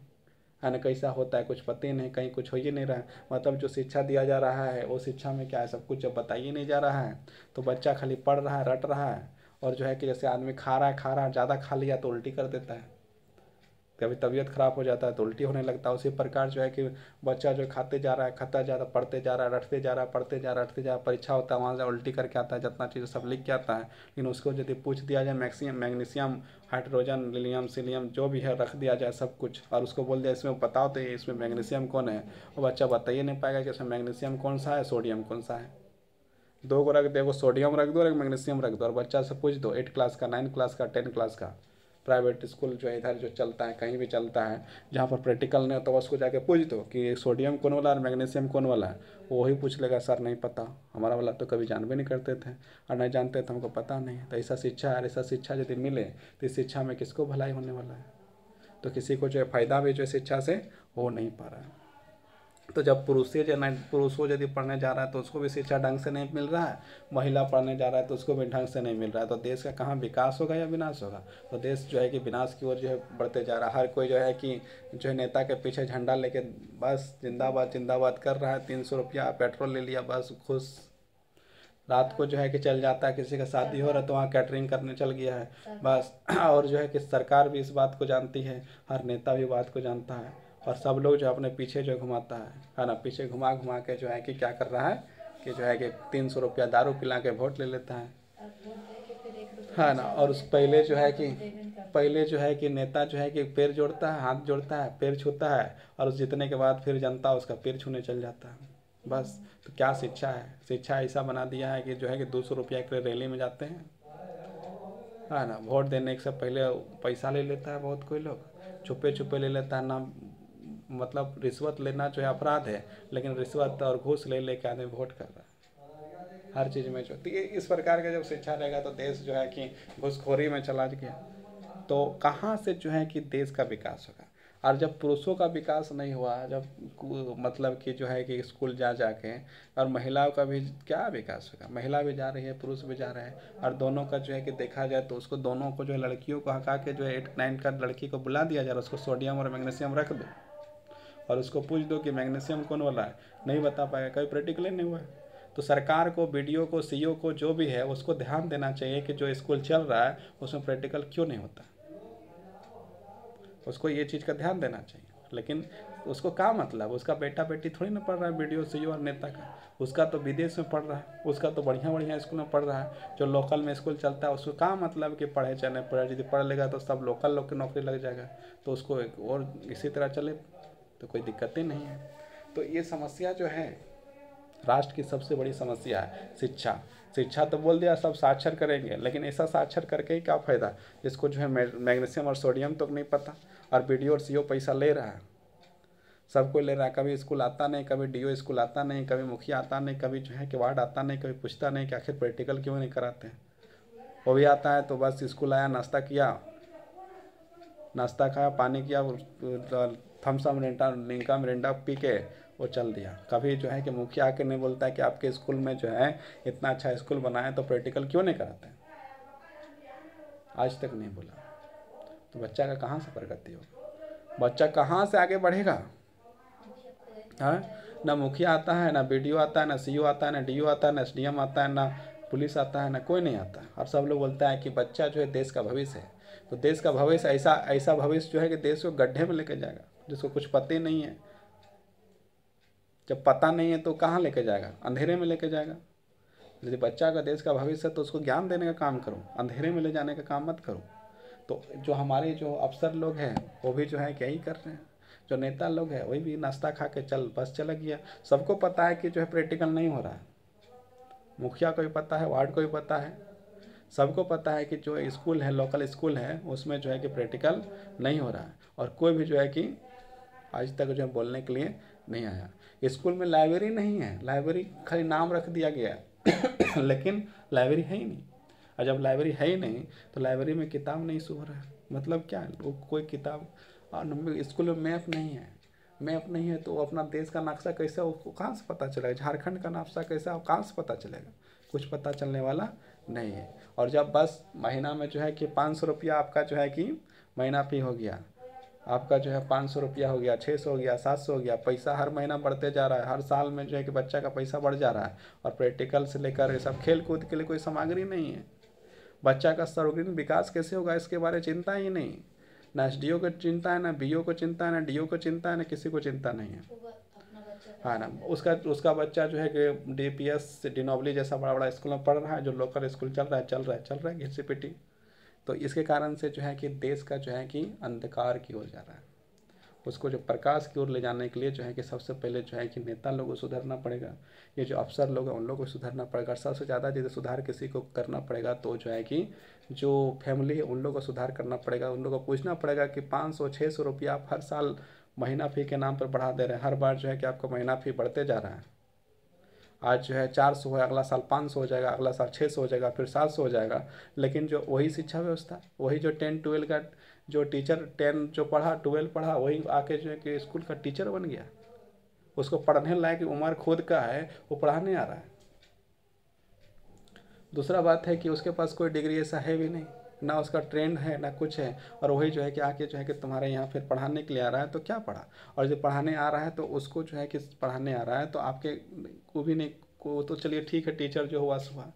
ना, कैसा होता है कुछ पता ही नहीं, कहीं कुछ हो ही नहीं रहा है। मतलब जो शिक्षा दिया जा रहा है वो शिक्षा में क्या है सब कुछ जब बताइए नहीं जा रहा है, तो बच्चा खाली पढ़ रहा है, रट रहा है। और जो है कि जैसे आदमी खा रहा है, ज़्यादा खा लिया तो उल्टी कर देता है, कभी तबीयत खराब हो जाता है तो उल्टी होने लगता है। उसी प्रकार जो है कि बच्चा जो खाता जा रहा है, पढ़ते जा रहा है, रटते जा रहा है, पढ़ते जा रहा है, रटते जा रहा है, परीक्षा होता है वहाँ से उल्टी करके आता है, जितना चीज़ सब लिख के आता है। लेकिन उसको यदि पूछ दिया जाए मैग्नीशियम, हाइड्रोजन, लिलियम, सीलियम जो भी है रख दिया जाए सब कुछ, और उसको बोल दिया इसमें बताओ तो ये इसमें मैग्नीशियम कौन है, वो बच्चा बताइए नहीं पाएगा कि इसमें मैग्नीशियम कौन सा है, सोडियम कौन सा है। दो को रख दो, एगो सोडियम रख दो और एक मैग्नीशियम रख दो, और बच्चा से पूछ दो 8 क्लास का, 9 क्लास का, 10 क्लास का। प्राइवेट स्कूल जो है इधर जो चलता है कहीं भी चलता है, जहाँ पर प्रैक्टिकल नहीं होता तो उसको जाके पूछ दो कि सोडियम कौन वाला और मैग्नीशियम कौन वाला है, वो वही पूछ लेगा सर नहीं पता, हमारा वाला तो कभी जानबे नहीं करते थे, और नहीं जानते तो हमको पता नहीं। तो ऐसा शिक्षा है, ऐसा शिक्षा यदि मिले तो इस शिक्षा में किसको भलाई होने वाला है, तो किसी को जो है फ़ायदा भी जो है शिक्षा से हो नहीं पा रहा है। तो जब पुरुषों यदि पढ़ने जा रहा है तो उसको भी शिक्षा ढंग से नहीं मिल रहा है, महिला पढ़ने जा रहा है तो उसको भी ढंग से नहीं मिल रहा है, तो देश का कहाँ विकास होगा या विनाश होगा। तो देश जो है कि विनाश की ओर जो है बढ़ते जा रहा है। हर कोई जो है कि जो है नेता के पीछे झंडा लेके बस जिंदाबाद जिंदाबाद कर रहा है, 300 रुपया पेट्रोल ले लिया बस खुश। रात को जो है कि चल जाता है, किसी का शादी हो रहा है तो वहाँ कैटरिंग करने चल गया है बस। और जो है कि सरकार भी इस बात को जानती है, हर नेता भी बात को जानता है, और सब लोग जो अपने पीछे जो घुमाता है ना, पीछे घुमा घुमा के जो है कि क्या कर रहा है कि जो है कि 300 रुपया दारू पिला के वोट ले लेता है, और वोट दे के फिर 1 रुपया है ना। और उस पहले जो है कि पेमेंट करता है। पहले जो है कि नेता जो है कि पैर जोड़ता है, हाथ जोड़ता है, पैर छूता है, और उस जीतने के बाद फिर जनता उसका पैर छूने चल जाता है बस। तो क्या शिक्षा है, शिक्षा ऐसा बना दिया है कि जो है कि 200 रुपया के रैली में जाते हैं, है ना, वोट देने से पहले पैसा ले लेता है बहुत कोई लोग, छुपे छुपे ले लेता है ना, मतलब रिश्वत लेना जो है अपराध है, लेकिन रिश्वत और घूस ले लेके आदमी वोट कर रहा है हर चीज़ में जो। तो ये इस प्रकार का जब शिक्षा रहेगा तो देश जो है कि घूसखोरी में चला गया, तो कहाँ से जो है कि देश का विकास होगा। और जब पुरुषों का विकास नहीं हुआ, जब मतलब कि जो है कि स्कूल जा जाके, और महिलाओं का भी क्या विकास होगा, महिला भी जा रही है पुरुष भी जा रहे हैं, और दोनों का जो है कि देखा जाए तो उसको दोनों को जो है लड़कियों को हका के जो है 8-9 का लड़की को बुला दिया जा रहा है, उसको सोडियम और मैग्नीशियम रख दो और उसको पूछ दो कि मैग्नीशियम कौन वाला है, नहीं बता पाएगा, कभी प्रैक्टिकल नहीं हुआ है। तो सरकार को, बीडीओ को, सीईओ को जो भी है उसको ध्यान देना चाहिए कि जो स्कूल चल रहा है उसमें प्रैक्टिकल क्यों नहीं होता, उसको ये चीज़ का ध्यान देना चाहिए। लेकिन उसको क्या मतलब, उसका बेटा बेटी थोड़ी ना पढ़ रहा है बीडीओ सीईओ और नेता का, उसका तो विदेश में पढ़ रहा है, उसका तो बढ़िया बढ़िया स्कूल में पढ़ रहा है, जो लोकल में स्कूल चलता है उसको क्या मतलब कि पढ़े चाहे नहीं पढ़े, यदि पढ़ लेगा तो सब लोकल लोग की नौकरी लग जाएगा, तो उसको एक और इसी तरह चले तो कोई दिक्कत ही नहीं है। तो ये समस्या जो है राष्ट्र की सबसे बड़ी समस्या है शिक्षा। शिक्षा तो बोल दिया सब साक्षर करेंगे, लेकिन ऐसा साक्षर करके ही क्या फ़ायदा, जिसको जो है मैग्नीशियम और सोडियम तो नहीं पता, और बीडीओ और सीईओ पैसा ले रहा है, सबको ले रहा है, कभी स्कूल आता नहीं, कभी डीओ स्कूल आता नहीं, कभी मुखिया आता नहीं, कभी जो है कि वार्ड आता नहीं, कभी पूछता नहीं कि आखिर प्रैक्टिकल क्यों नहीं कराते हैं। वो भी आता है तो बस स्कूल आया, नाश्ता किया, नाश्ता खाया, पानी किया, थम्स अप लिंका मिरिंडा पी के वो चल दिया। कभी जो है कि मुखिया आके नहीं बोलता है कि आपके स्कूल में जो है इतना अच्छा स्कूल बनाया तो प्रैक्टिकल क्यों नहीं कराते हैं, आज तक नहीं बोला। तो बच्चा का कहाँ से प्रगति होगा, बच्चा कहाँ से आगे बढ़ेगा। हाँ, ना मुखिया आता है, ना बीडीओ आता है, ना सीईओ आता है, ना डीओ आता है, ना एसडीएम आता है, ना पुलिस आता है, ना कोई नहीं आता। और सब लोग बोलता है कि बच्चा जो है देश का भविष्य है। तो देश का भविष्य ऐसा भविष्य जो है कि देश को गड्ढे में लेके जाएगा, जिसको कुछ पता ही नहीं है। जब पता नहीं है तो कहाँ लेके जाएगा, अंधेरे में लेके जाएगा। यदि बच्चा का देश का भविष्य है तो उसको ज्ञान देने का काम करो, अंधेरे में ले जाने का काम मत करो। तो जो हमारे जो अफसर लोग हैं वो भी जो है क्या ही कर रहे हैं, जो नेता लोग हैं वही भी नाश्ता खा के चल बस चला गया। सबको पता है कि जो है प्रैक्टिकल नहीं हो रहा है, मुखिया को भी पता है, वार्ड को भी पता है, सबको पता है कि जो स्कूल है, लोकल स्कूल है, उसमें जो है कि प्रैक्टिकल नहीं हो रहा है, और कोई भी जो है कि आज तक जो है बोलने के लिए नहीं आया। स्कूल में लाइब्रेरी नहीं है, लाइब्रेरी खाली नाम रख दिया गया है लेकिन लाइब्रेरी है ही नहीं। और जब लाइब्रेरी है ही नहीं तो लाइब्रेरी में किताब नहीं शो हो रहा है, मतलब क्या, वो कोई किताब। और स्कूल में मैप नहीं है, मैप नहीं है तो वो अपना देश का नक्शा कैसे, उसको कहाँ से पता चलेगा? झारखंड का नक्शा कैसा, कहाँ से पता चलेगा? कुछ पता चलने वाला नहीं है। और जब बस महीना में जो है कि 500 रुपया आपका जो है कि महीना फी हो गया, आपका जो है 500 रुपया हो गया, 600 हो गया, 700 हो गया, पैसा हर महीना बढ़ते जा रहा है, हर साल में जो है कि बच्चा का पैसा बढ़ जा रहा है। और प्रैक्टिकल से लेकर ये सब खेल कूद के लिए कोई सामग्री नहीं है। बच्चा का सर्वांगीण विकास कैसे होगा इसके बारे में चिंता ही नहीं। ना एसडीओ को चिंता है, ना बीओ को चिंता है, ना डीओ को चिंता है, ना किसी को चिंता नहीं है। वो अपना बच्चा हाँ ना, उसका बच्चा जो है कि डीपीएस डिनोबली जैसा बड़ा बड़ा स्कूल में पढ़ रहा है, जो लोकल स्कूल चल रहा है घिसी पिटी। तो इसके कारण से जो है कि देश का जो है कि अंधकार की ओर जा रहा है। उसको जो प्रकाश की ओर ले जाने के लिए जो है कि सबसे पहले जो है कि नेता लोगों को सुधरना पड़ेगा, ये जो अफसर लोग हैं उन लोगों को सुधरना पड़ेगा। सबसे ज़्यादा यदि सुधार किसी को करना पड़ेगा तो जो है कि जो फैमिली है उन लोगों को सुधार करना पड़ेगा। उन लोगों को पूछना पड़ेगा कि 500-600 रुपया आप हर साल महीना फ़ी के नाम पर बढ़ा दे रहे हैं। हर बार जो है कि आपका महीना फ़ी बढ़ते जा रहा है। आज जो है 400 है, अगला साल 500 हो जाएगा, अगला साल 600 हो जाएगा, फिर 700 हो जाएगा। लेकिन जो वही शिक्षा व्यवस्था, वही जो 10-12 का जो टीचर 10 जो पढ़ा 12 पढ़ा, वही आके जो है कि स्कूल का टीचर बन गया। उसको पढ़ने लायक उम्र खुद का है, वो पढ़ाने आ रहा है। दूसरा बात है कि उसके पास कोई डिग्री ऐसा है भी नहीं, ना उसका ट्रेंड है ना कुछ है। और वही जो है कि आके जो है कि तुम्हारे यहाँ फिर पढ़ाने के लिए आ रहा है तो क्या पढ़ा। और जब पढ़ाने आ रहा है तो उसको जो है कि पढ़ाने आ रहा है तो आपके को भी नहीं को, तो चलिए ठीक है, टीचर जो हुआ सुबह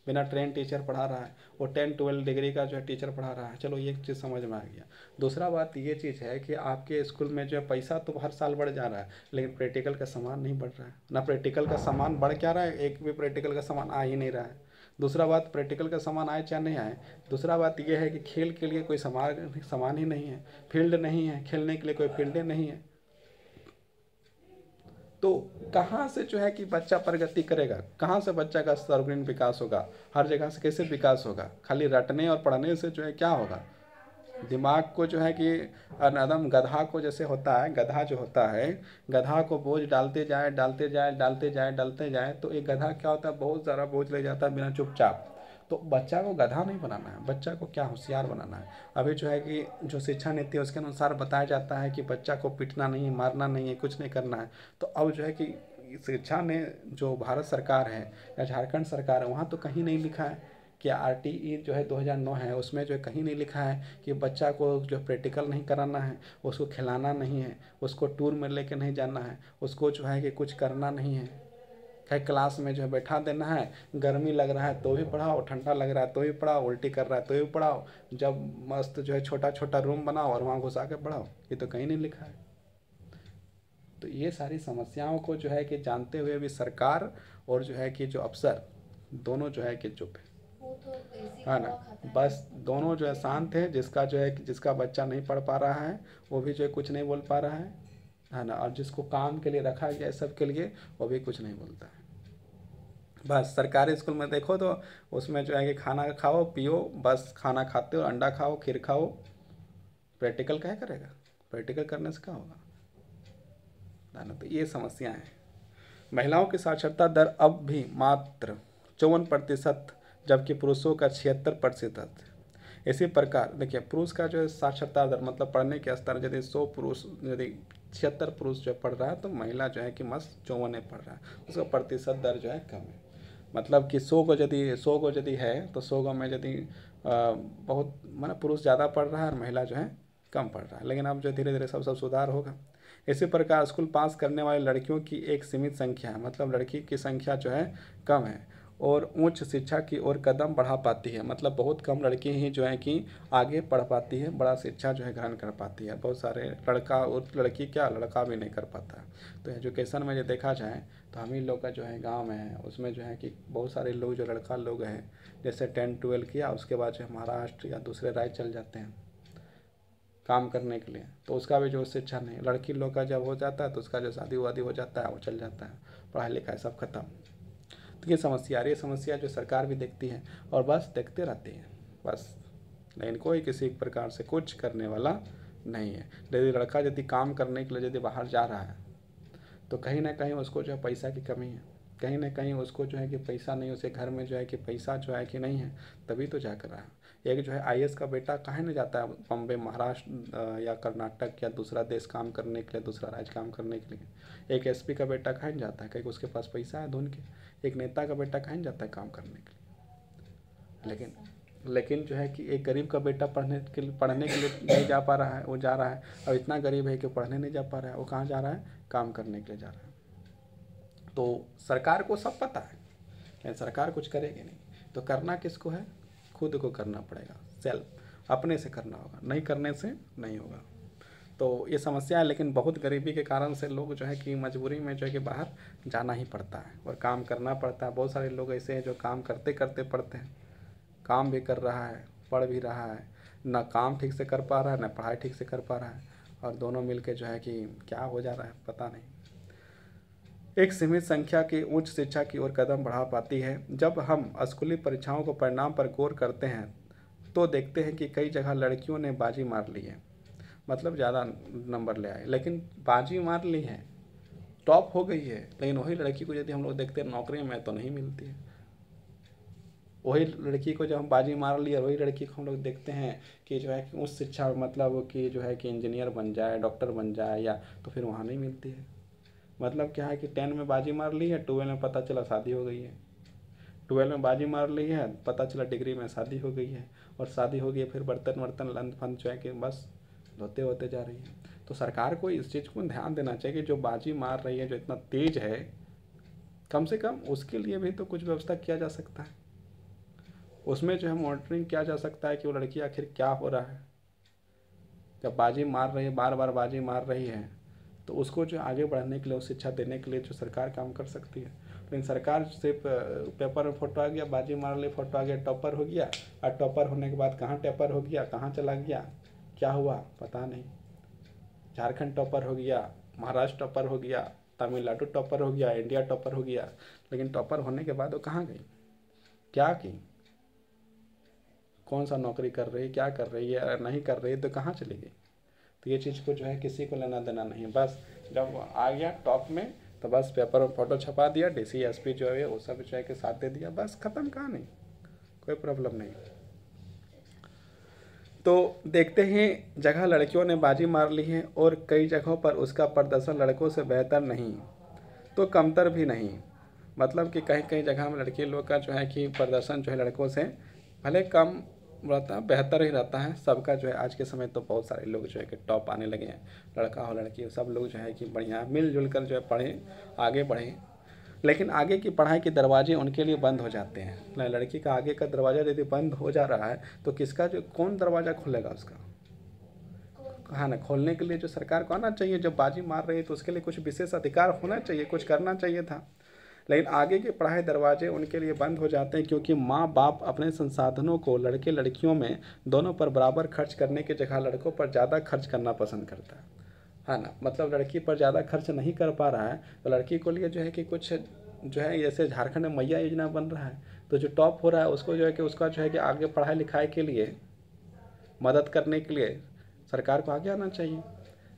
बिना ट्रेन टीचर पढ़ा रहा है, वो 10-12 डिग्री का जो है टीचर पढ़ा रहा है, चलो ये चीज़ समझ में आ गया। दूसरा बात ये चीज़ है कि आपके स्कूल में जो है पैसा तो हर साल बढ़ जा रहा है, लेकिन प्रैक्टिकल का सामान नहीं बढ़ रहा है। ना प्रैक्टिकल का सामान बढ़ क्या रहा है, एक भी प्रैक्टिकल का सामान आ ही नहीं रहा है। दूसरा बात, प्रैक्टिकल का सामान आए चाहे नहीं आए, दूसरा बात यह है कि खेल के लिए कोई सामान ही नहीं है, फील्ड नहीं है, खेलने के लिए कोई फील्डें नहीं है। तो कहाँ से जो है कि बच्चा प्रगति करेगा, कहाँ से बच्चा का सर्वांगीण विकास होगा, हर जगह से कैसे विकास होगा? खाली रटने और पढ़ने से जो है क्या होगा? दिमाग को जो है कि अनदम गधा को जैसे होता है, गधा जो होता है, गधा को बोझ डालते जाए डालते जाए डालते जाए डालते जाए तो एक गधा क्या होता है, बहुत ज़्यादा बोझ ले जाता है बिना चुपचाप। तो बच्चा को गधा नहीं बनाना है, बच्चा को क्या होशियार बनाना है। अभी जो है कि जो शिक्षा नीति है उसके अनुसार बताया जाता है कि बच्चा को पीटना नहीं है, मारना नहीं है, कुछ नहीं करना है। तो अब जो है कि शिक्षा ने जो भारत सरकार है या झारखंड सरकार है, वहाँ तो कहीं नहीं लिखा है कि आरटीई जो है 2009 है, उसमें जो है कहीं नहीं लिखा है कि बच्चा को जो प्रैक्टिकल नहीं कराना है, उसको खिलाना नहीं है, उसको टूर में लेके नहीं जाना है, उसको जो है कि कुछ करना नहीं है। कहीं क्लास में जो है बैठा देना है, गर्मी लग रहा है तो भी पढ़ाओ, ठंडा लग रहा है तो भी पढ़ाओ, उल्टी कर रहा है तो भी पढ़ाओ, जब मस्त जो है छोटा छोटा रूम बनाओ और वहाँ घुसा के पढ़ाओ, ये तो कहीं नहीं लिखा है। तो ये सारी समस्याओं को जो है कि जानते हुए भी सरकार और जो है कि जो अफसर दोनों जो है कि चुप है। वो तो ऐसी हाँ ना, हवा खाता है। बस दोनों जो है शांत है। जिसका जो है कि जिसका बच्चा नहीं पढ़ पा रहा है वो भी जो है कुछ नहीं बोल पा रहा है ना। और जिसको काम के लिए रखा गया है सबके लिए, वो भी कुछ नहीं बोलता है। बस सरकारी स्कूल में देखो तो उसमें जो है कि खाना खाओ पियो, बस खाना खाते हो, अंडा खाओ, खीर खाओ। प्रैक्टिकल क्या करेगा? प्रैक्टिकल करने से क्या होगा? है ना। तो ये समस्या है। महिलाओं की साक्षरता दर अब भी मात्र 54%, जबकि पुरुषों का 76%। इसी प्रकार देखिए, पुरुष का जो है साक्षरता दर मतलब पढ़ने के स्तर, यदि 100 पुरुष, यदि 76 पुरुष जो पढ़ रहा है तो महिला जो है कि मस्त 54 पढ़ रहा है, उसका प्रतिशत दर जो है कम है। मतलब कि 100 को यदि है तो 100 में यदि बहुत मतलब पुरुष ज़्यादा पढ़ रहा है और महिला जो है कम पढ़ रहा है। लेकिन अब जो धीरे धीरे सब सुधार होगा। इसी प्रकार स्कूल पास करने वाली लड़कियों की एक सीमित संख्या है, मतलब लड़की की संख्या जो है कम है और उच्च शिक्षा की ओर कदम बढ़ा पाती है। मतलब बहुत कम लड़की ही जो है कि आगे पढ़ पाती है, बड़ा शिक्षा जो है ग्रहण कर पाती है। बहुत सारे लड़का और लड़की क्या, लड़का भी नहीं कर पाता। तो एजुकेशन में जो देखा जाए तो हम ही लोग का जो है गांव में है, उसमें जो है कि बहुत सारे लोग जो लड़का लोग हैं जैसे 10-12 किया, उसके बाद जो महाराष्ट्र या दूसरे राज्य चल जाते हैं काम करने के लिए, तो उसका भी जो शिक्षा नहीं। लड़की लोग का जब हो जाता है तो उसका जो शादी वादी हो जाता है वो चल जाता है, पढ़ाई लिखाई सब खत्म। तो ये समस्या, ये समस्या जो सरकार भी देखती है और बस देखते रहती है बस, लेकिन कोई किसी प्रकार से कुछ करने वाला नहीं है। यदि लड़का यदि काम करने के लिए यदि बाहर जा रहा है तो कहीं ना कहीं उसको जो है पैसा की कमी है। कहीं ना कहीं उसको जो है कि पैसा नहीं, उसे घर में जो है कि पैसा जो है कि नहीं है, तभी तो जा कर रहा है। एक जो है आईएएस का बेटा काहे नहीं जाता है बम्बे, महाराष्ट्र या कर्नाटक या दूसरा देश काम करने के लिए, दूसरा राज्य काम करने के लिए। एक एसपी का बेटा काहे नहीं जाता है, कहीं उसके पास पैसा है धुन के। एक नेता का बेटा काहे नहीं जाता है काम करने के लिए। लेकिन जो है कि एक गरीब का बेटा पढ़ने के लिए नहीं जा पा रहा है, वो जा रहा है। और इतना गरीब है कि पढ़ने नहीं जा पा रहा है, वो कहाँ जा रहा है, काम करने के लिए जा रहा है। तो सरकार को सब पता है, लेकिन सरकार कुछ करेगी नहीं। तो करना किसको है, खुद को करना पड़ेगा, सेल्फ, अपने से करना होगा, नहीं करने से नहीं होगा। तो ये समस्या है। लेकिन बहुत गरीबी के कारण से लोग जो है कि मजबूरी में जो है कि बाहर जाना ही पड़ता है और काम करना पड़ता है। बहुत सारे लोग ऐसे हैं जो काम करते करते पढ़ते हैं, काम भी कर रहा है, पढ़ भी रहा है, ना काम ठीक से कर पा रहा है, ना पढ़ाई ठीक से कर पा रहा है, और दोनों मिलके जो है कि क्या हो जा रहा है पता नहीं। एक सीमित संख्या की उच्च शिक्षा की ओर कदम बढ़ा पाती है। जब हम स्कूली परीक्षाओं को परिणाम पर गौर करते हैं तो देखते हैं कि कई जगह लड़कियों ने बाजी मार ली है, मतलब ज़्यादा नंबर ले आए, लेकिन बाजी मार ली है, टॉप हो गई है। लेकिन वही लड़की को यदि हम लोग देखते हैं नौकरी में तो नहीं मिलती है। वही लड़की को जब हम बाजी मार ली और वही लड़की को हम लोग देखते हैं कि जो है कि उस शिक्षा मतलब कि जो है कि इंजीनियर बन जाए, डॉक्टर बन जाए, या तो फिर वहाँ नहीं मिलती है। मतलब क्या है कि 10 में बाजी मार ली है, 12 में पता चला शादी हो गई है, 12 में बाजी मार ली है, पता चला डिग्री में शादी हो गई है, और शादी हो गई है फिर बर्तन वर्तन लंद फंद जो है कि बस धोते होते जा रही है। तो सरकार को इस चीज़ को ध्यान देना चाहिए कि जो बाजी मार रही है, जो इतना तेज है, कम से कम उसके लिए भी तो कुछ व्यवस्था किया जा सकता है। उसमें जो है मॉनिटरिंग किया जा सकता है कि वो लड़की आखिर क्या हो रहा है। जब बाजी मार रही है, बार बार बाजी मार रही है, तो उसको जो आगे बढ़ने के लिए, उस शिक्षा देने के लिए जो सरकार काम कर सकती है। लेकिन सरकार सिर्फ पेपर में फोटो आ गया, बाजी मार ली, फोटो आ गया, टॉपर हो गया, और टॉपर होने के बाद कहाँ टॉपर हो गया, कहाँ चला गया, क्या हुआ पता नहीं। झारखंड टॉपर हो गया, महाराष्ट्र टॉपर हो गया, तमिलनाडु टॉपर हो गया, इंडिया टॉपर हो गया, लेकिन टॉपर होने के बाद वो कहाँ गई, क्या की, कौन सा नौकरी कर रही, क्या कर रही है, नहीं कर रही तो कहाँ चली गई। तो ये चीज़ को जो है किसी को लेना देना नहीं। बस जब आ गया टॉप में तो बस पेपर में फ़ोटो छपा दिया, डीसी एसपी जो है वो सब जो है के साथ दे दिया, बस ख़त्म, कहानी, कोई प्रॉब्लम नहीं। तो देखते ही जगह लड़कियों ने बाजी मार ली है और कई जगहों पर उसका प्रदर्शन लड़कों से बेहतर नहीं तो कमतर भी नहीं। मतलब कि कहीं कहीं जगह में लड़की लोग का जो है कि प्रदर्शन जो है लड़कों से भले कम रहता है, बेहतर ही रहता है। सबका जो है आज के समय तो बहुत सारे लोग जो है कि टॉप आने लगे हैं, लड़का हो लड़की हो, सब लोग जो है कि बढ़िया मिलजुल कर जो है पढ़ें, आगे बढ़ें। लेकिन आगे की पढ़ाई के दरवाजे उनके लिए बंद हो जाते हैं। लड़की का आगे का दरवाज़ा यदि बंद हो जा रहा है तो किसका जो कौन दरवाज़ा खुलेगा उसका, हाँ ना। खोलने के लिए जो सरकार को आना चाहिए, जब बाजी मार रही है तो उसके लिए कुछ विशेष अधिकार होना चाहिए, कुछ करना चाहिए था। लेकिन आगे के पढ़ाई दरवाजे उनके लिए बंद हो जाते हैं क्योंकि माँ बाप अपने संसाधनों को लड़के लड़कियों में दोनों पर बराबर खर्च करने की जगह लड़कों पर ज़्यादा खर्च करना पसंद करता है ना। मतलब लड़की पर ज़्यादा खर्च नहीं कर पा रहा है तो लड़की को लिए जो है कि कुछ जो है जैसे झारखंड में मैया योजना बन रहा है, तो जो टॉप हो रहा है उसको जो है कि उसका जो है कि आगे पढ़ाई लिखाई के लिए मदद करने के लिए सरकार को आगे आना चाहिए।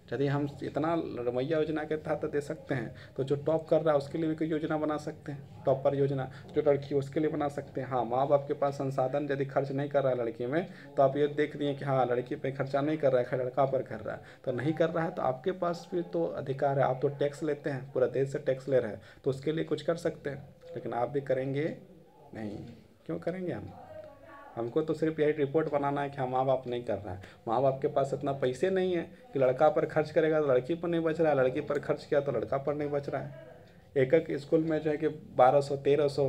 यदि हम इतना रमैया योजना के तहत दे सकते हैं तो जो टॉप कर रहा है उसके लिए भी कोई योजना बना सकते हैं, टॉपर योजना। जो लड़की है उसके लिए बना सकते हैं। हाँ, माँ बाप के पास संसाधन यदि खर्च नहीं कर रहा है लड़की में, तो आप ये देख दिए कि हाँ लड़की पे खर्चा नहीं कर रहा है, लड़का पर कर रहा है, तो नहीं कर रहा है तो आपके पास भी तो अधिकार है। आप तो टैक्स लेते हैं, पूरा देश से टैक्स ले रहे हैं, तो उसके लिए कुछ कर सकते हैं। लेकिन आप भी करेंगे नहीं, क्यों करेंगे हम? हमको तो सिर्फ यही रिपोर्ट बनाना है कि हाँ माँ बाप नहीं कर रहा है। माँ बाप के पास इतना पैसे नहीं है कि लड़का पर खर्च करेगा तो लड़की पर नहीं बच रहा है, लड़की पर खर्च किया तो लड़का पर नहीं बच रहा है। एक एक स्कूल में जो है कि 1200, 1300,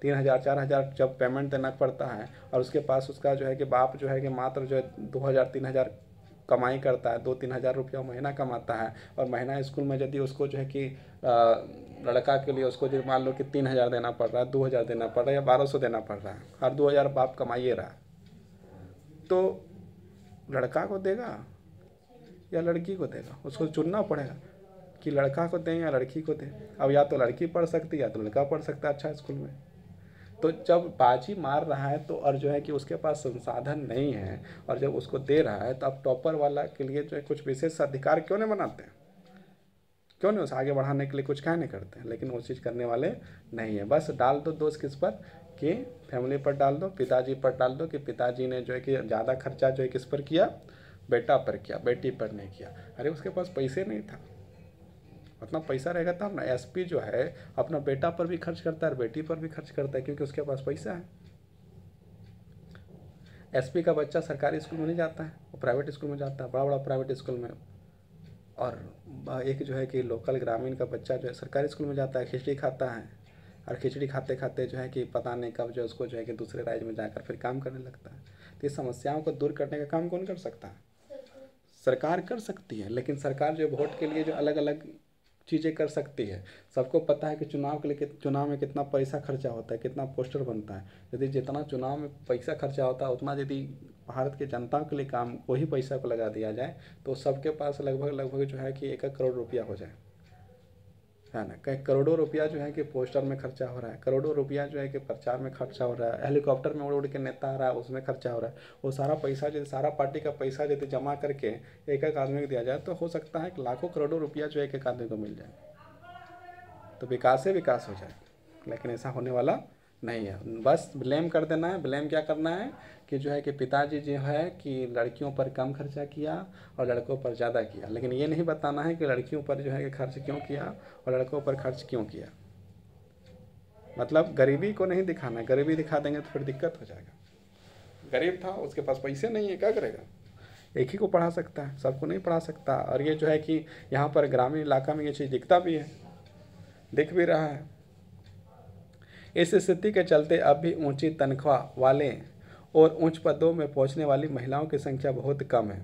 3000, 4000 जब पेमेंट देना पड़ता है, और उसके पास उसका जो है कि बाप जो है कि मात्र जो है 2000, 3000 कमाई करता है, 2-3 हज़ार रुपया महीना कमाता है, और महीना स्कूल में यदि उसको जो है कि लड़का के लिए उसको जो मान लो कि 3000 देना पड़ रहा है, 2000 देना पड़ रहा है, या 1200 देना पड़ रहा है, हर 2000 बाप कमाइए रहा, तो लड़का को देगा या लड़की को देगा? उसको चुनना पड़ेगा कि लड़का को दें या लड़की को दें। अब या तो लड़की पढ़ सकती है या तो लड़का पढ़ सकता है अच्छा स्कूल में। तो जब बाजी मार रहा है तो और जो है कि उसके पास संसाधन नहीं है, और जब उसको दे रहा है तो अब टॉपर वाला के लिए जो है कुछ विशेष अधिकार क्यों नहीं बनाते हैं? क्यों नहीं, उसे आगे बढ़ाने के लिए कुछ क्या नहीं करते हैं, लेकिन वो चीज़ करने वाले नहीं है। बस डाल दो दोष किस पर, कि फैमिली पर डाल दो, पिताजी पर डाल दो कि पिताजी ने जो है कि ज़्यादा खर्चा जो है किस पर किया, बेटा पर किया, बेटी पर नहीं किया। अरे उसके पास पैसे नहीं था, उतना पैसा रहेगा तब ना। एसपी जो है अपना बेटा पर भी खर्च करता है और बेटी पर भी खर्च करता है, क्योंकि उसके पास पैसा है। एसपी का बच्चा सरकारी स्कूल में नहीं जाता है, वो प्राइवेट स्कूल में जाता है, बड़ा बड़ा प्राइवेट स्कूल में। और एक जो है कि लोकल ग्रामीण का बच्चा जो है सरकारी स्कूल में जाता है, खिचड़ी खाता है, और खिचड़ी खाते खाते जो है कि पता नहीं कब जो उसको जो है कि दूसरे राज्य में जाकर फिर काम करने लगता है। तो इस समस्याओं को दूर करने का काम कौन कर सकता है? सरकार कर सकती है, लेकिन सरकार जो वोट के लिए जो अलग अलग चीज़ें कर सकती है। सबको पता है कि चुनाव के लिए चुनाव में कितना पैसा खर्चा होता है, कितना पोस्टर बनता है। यदि जितना चुनाव में पैसा खर्चा होता है उतना यदि भारत की जनता के लिए काम वही पैसा को लगा दिया जाए तो सबके पास लगभग लगभग जो है कि 1 करोड़ रुपया हो जाए, है ना। कई करोड़ों रुपया जो है कि पोस्टर में खर्चा हो रहा है, करोड़ों रुपया जो है कि प्रचार में खर्चा हो रहा है, हेलीकॉप्टर में उड़ उड़ के नेता आ रहा है उसमें खर्चा हो रहा है। वो सारा पैसा यदि सारा पार्टी का पैसा यदि जमा करके एक एक आदमी को दिया जाए तो हो सकता है कि लाखों करोड़ों रुपया जो एक एक आदमी को मिल जाए, तो विकास से विकास हो जाए। लेकिन ऐसा होने वाला नहीं है। बस ब्लेम कर देना है। ब्लेम क्या करना है कि जो है कि पिताजी जो है कि लड़कियों पर कम खर्चा किया और लड़कों पर ज़्यादा किया, लेकिन ये नहीं बताना है कि लड़कियों पर जो है कि खर्च क्यों किया और लड़कों पर खर्च क्यों किया। मतलब गरीबी को नहीं दिखाना है, गरीबी दिखा देंगे तो फिर दिक्कत हो जाएगा। गरीब था, उसके पास पैसे नहीं है, क्या करेगा? एक ही को पढ़ा सकता है, सबको नहीं पढ़ा सकता। और ये जो है कि यहाँ पर ग्रामीण इलाका में ये चीज़ दिखता भी है, दिख भी रहा है। इस स्थिति के चलते अब भी ऊंची तनख्वाह वाले और उच्च पदों में पहुंचने वाली महिलाओं की संख्या बहुत कम है।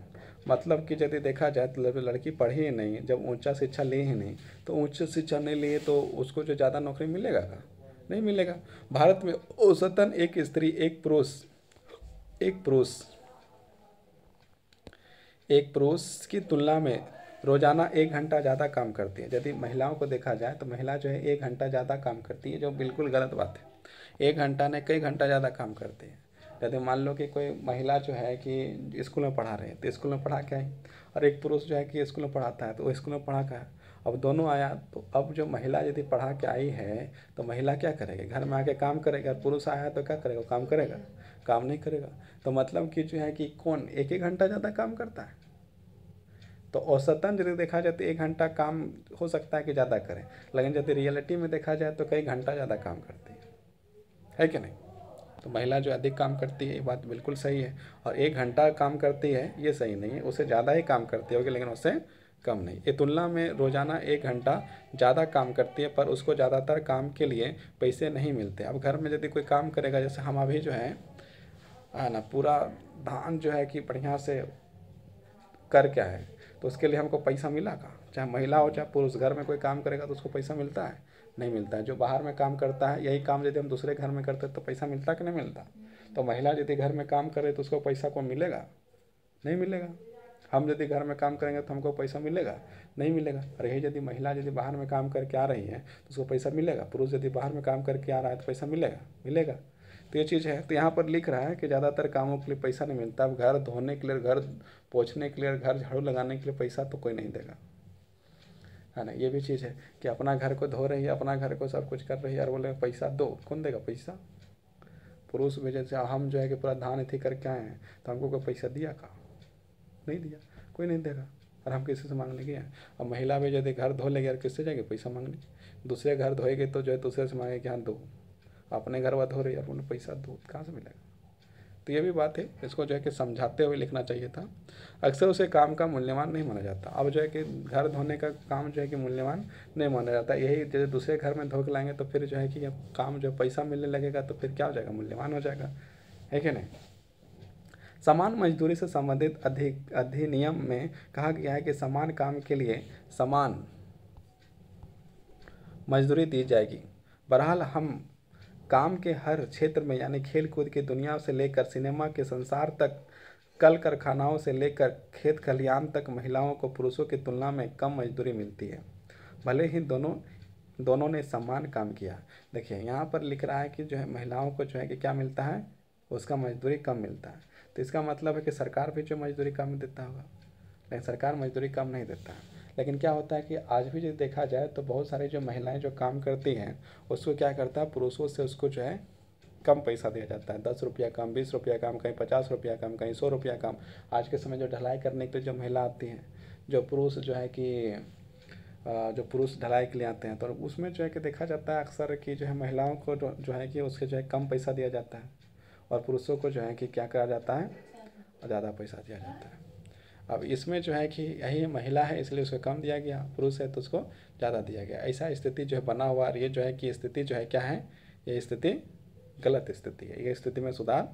मतलब कि यदि देखा जाए तो लड़की पढ़ी ही नहीं, जब ऊंचा शिक्षा ले ही नहीं, तो उच्च शिक्षा नहीं लिए तो उसको जो ज़्यादा नौकरी मिलेगा का? नहीं मिलेगा। भारत में औसतन एक स्त्री एक पुरुष की तुलना में रोज़ाना 1 घंटा ज़्यादा काम करती है। यदि महिलाओं को देखा जाए तो महिला जो है 1 घंटा ज़्यादा काम करती है, जो बिल्कुल गलत बात है। 1 घंटा ने कई घंटा ज़्यादा काम करती है। यदि मान लो कि कोई महिला जो है कि स्कूल में पढ़ा रही है तो स्कूल में पढ़ा क्या है, और एक पुरुष जो है कि स्कूल में पढ़ाता है तो वो स्कूल में पढ़ा क्या है। अब दोनों आया तो अब जो महिला यदि पढ़ा के आई है तो महिला क्या करेगी? घर में आके काम करेगा। पुरुष आया तो क्या करेगा? काम करेगा? काम नहीं करेगा। तो मतलब कि जो है कि कौन 1 घंटा ज़्यादा काम करता है। तो औसतन यदि देखा जाए तो 1 घंटा काम हो सकता है कि ज़्यादा करें, लेकिन यदि रियलिटी में देखा जाए तो कई घंटा ज़्यादा काम करती है कि नहीं? तो महिला जो अधिक काम करती है ये बात बिल्कुल सही है, और 1 घंटा काम करती है ये सही नहीं है, उससे ज़्यादा ही काम करती होगी लेकिन उससे कम नहीं। ये तुलना में रोज़ाना 1 घंटा ज़्यादा काम करती है, पर उसको ज़्यादातर काम के लिए पैसे नहीं मिलते। अब घर में यदि कोई काम करेगा, जैसे हम अभी जो है ना पूरा धान जो है कि बढ़िया से कर क्या है तो उसके लिए हमको पैसा मिला का? चाहे महिला हो चाहे पुरुष, घर में कोई काम करेगा तो उसको पैसा मिलता है? नहीं मिलता है। जो बाहर में काम करता है यही काम यदि हम दूसरे घर में करते तो पैसा मिलता कि नहीं मिलता? तो महिला यदि घर में काम करे तो उसको पैसा को मिलेगा? नहीं मिलेगा। हम यदि घर में काम करेंगे तो हमको पैसा मिलेगा? नहीं मिलेगा। और यही यदि महिला यदि बाहर में काम करके आ रही है तो उसको पैसा मिलेगा? पुरुष यदि बाहर में काम करके आ रहा है तो पैसा मिलेगा? मिलेगा। तो ये चीज़ है। तो यहाँ पर लिख रहा है कि ज़्यादातर कामों के लिए पैसा नहीं मिलता। अब घर धोने के लिए, घर पोंछने के लिए, घर झाड़ू लगाने के लिए पैसा तो कोई नहीं देगा, है ना। ये भी चीज़ है कि अपना घर को धो रही है, अपना घर को सब कुछ कर रही है और बोले पैसा दो, कौन देगा पैसा? पुरुष में जैसे हम जो है कि पूरा धान इथी करके आए हैं तो हमको कोई पैसा दिया का? नहीं दिया, कोई नहीं देगा। और हम किसी से मांगने गए हैं। अब महिला भी यदि घर धो लेगी और किससे जाएगी पैसा मांगने? दूसरे घर धोएगी तो जो है दूसरे से मांगे कि हाँ दो। अपने घर वह धो रही है और उन्हें पैसा दो, कहाँ से मिलेगा? तो ये भी बात है, इसको जो है कि समझाते हुए लिखना चाहिए था। अक्सर उसे काम का मूल्यवान नहीं माना जाता। अब जो है कि घर धोने का काम जो है कि मूल्यवान नहीं माना जाता। यही जैसे दूसरे घर में धो के लाएंगे तो फिर जो है कि काम जो पैसा मिलने लगेगा तो फिर क्या हो जाएगा? मूल्यवान हो जाएगा, है कि नहीं। समान मजदूरी से संबंधित अधिनियम में कहा गया है कि समान काम के लिए समान मजदूरी दी जाएगी। बहरहाल हम काम के हर क्षेत्र में, यानी खेल कूद की दुनिया से लेकर सिनेमा के संसार तक, कल कारखानाओं से लेकर खेत खलिहान तक महिलाओं को पुरुषों की तुलना में कम मजदूरी मिलती है, भले ही दोनों ने समान काम किया। देखिए यहाँ पर लिख रहा है कि जो है महिलाओं को जो है कि क्या मिलता है, उसका मजदूरी कम मिलता है। तो इसका मतलब है कि सरकार भी जो मजदूरी कम देता होगा, लेकिन सरकार मजदूरी कम नहीं देता है। लेकिन क्या होता है कि आज भी यदि देखा जाए तो बहुत सारी जो महिलाएं जो काम करती हैं उसको क्या करता है, पुरुषों से उसको जो है कम पैसा दिया जाता है। 10 रुपया कम, 20 रुपया कम, कहीं 50 रुपया कम, कहीं 100 रुपया कम। आज के समय जो ढलाई करने के लिए जो महिला आती हैं, जो पुरुष जो है कि जो पुरुष ढलाई के लिए आते हैं, तो उसमें जो है कि देखा जाता है अक्सर कि जो है महिलाओं को जो है कि उसके जो है कम पैसा दिया जाता है, और पुरुषों को जो है कि क्या करा जाता है, ज़्यादा पैसा दिया जाता है। अब इसमें जो है कि यही महिला है इसलिए उसको कम दिया गया, पुरुष है तो उसको ज़्यादा दिया गया। ऐसा स्थिति जो है बना हुआ, और ये जो है कि स्थिति जो है क्या है, ये स्थिति गलत स्थिति है। ये स्थिति में सुधार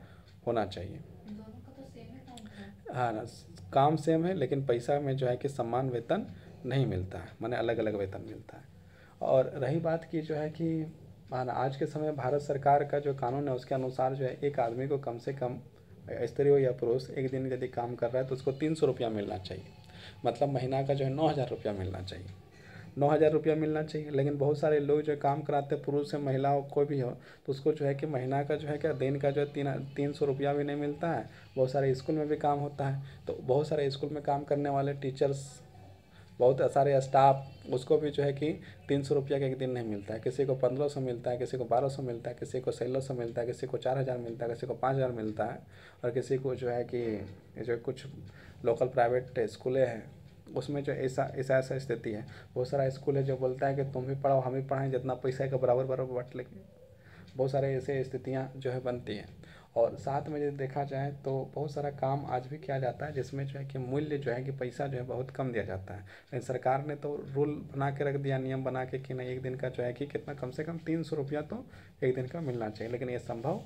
होना चाहिए। दोनों का तो सेम ही काम था। हाँ ना, काम सेम है लेकिन पैसा में जो है कि समान वेतन नहीं मिलता है, माने अलग अलग वेतन मिलता है। और रही बात की जो है कि माना आज के समय भारत सरकार का जो कानून है उसके अनुसार जो है एक आदमी को कम से कम, स्त्री हो या पुरुष, एक दिन यदि काम कर रहा है तो उसको 300 रुपया मिलना चाहिए। मतलब महीना का जो है 9,000 रुपया मिलना चाहिए, 9,000 रुपया मिलना चाहिए। लेकिन बहुत सारे लोग जो काम कराते हैं, पुरुष से महिलाओं कोई भी हो, तो उसको जो है कि महीना का जो है क्या, दिन का जो है 300 रुपया भी नहीं मिलता है। बहुत सारे स्कूल में भी काम होता है, तो बहुत सारे स्कूल में काम करने वाले टीचर्स, बहुत सारे स्टाफ, उसको भी जो है कि 300 रुपया का एक दिन नहीं मिलता है। किसी को 1,500 मिलता है, किसी को 1,200 मिलता है, किसी को 1,600 मिलता है, किसी को 4,000 मिलता है, किसी को 5,000 मिलता है। और किसी को जो है कि जो कुछ लोकल प्राइवेट स्कूलें हैं उसमें जो ऐसा स्थिति है। बहुत सारा स्कूल है जो बोलता है कि तुम भी पढ़ाओ हम भी पढ़ाएं, जितना पैसा है का बराबर बराबर बांट लेंगे। बहुत सारे ऐसे स्थितियाँ जो है बनती हैं। और साथ में यदि देखा जाए तो बहुत सारा काम आज भी किया जाता है जिसमें जो है कि मूल्य जो है कि पैसा जो है बहुत कम दिया जाता है। लेकिन सरकार ने तो रूल बना के रख दिया, नियम बना के कि नहीं, एक दिन का जो है कि कितना, कम से कम 300 रुपया तो एक दिन का मिलना चाहिए। लेकिन ये संभव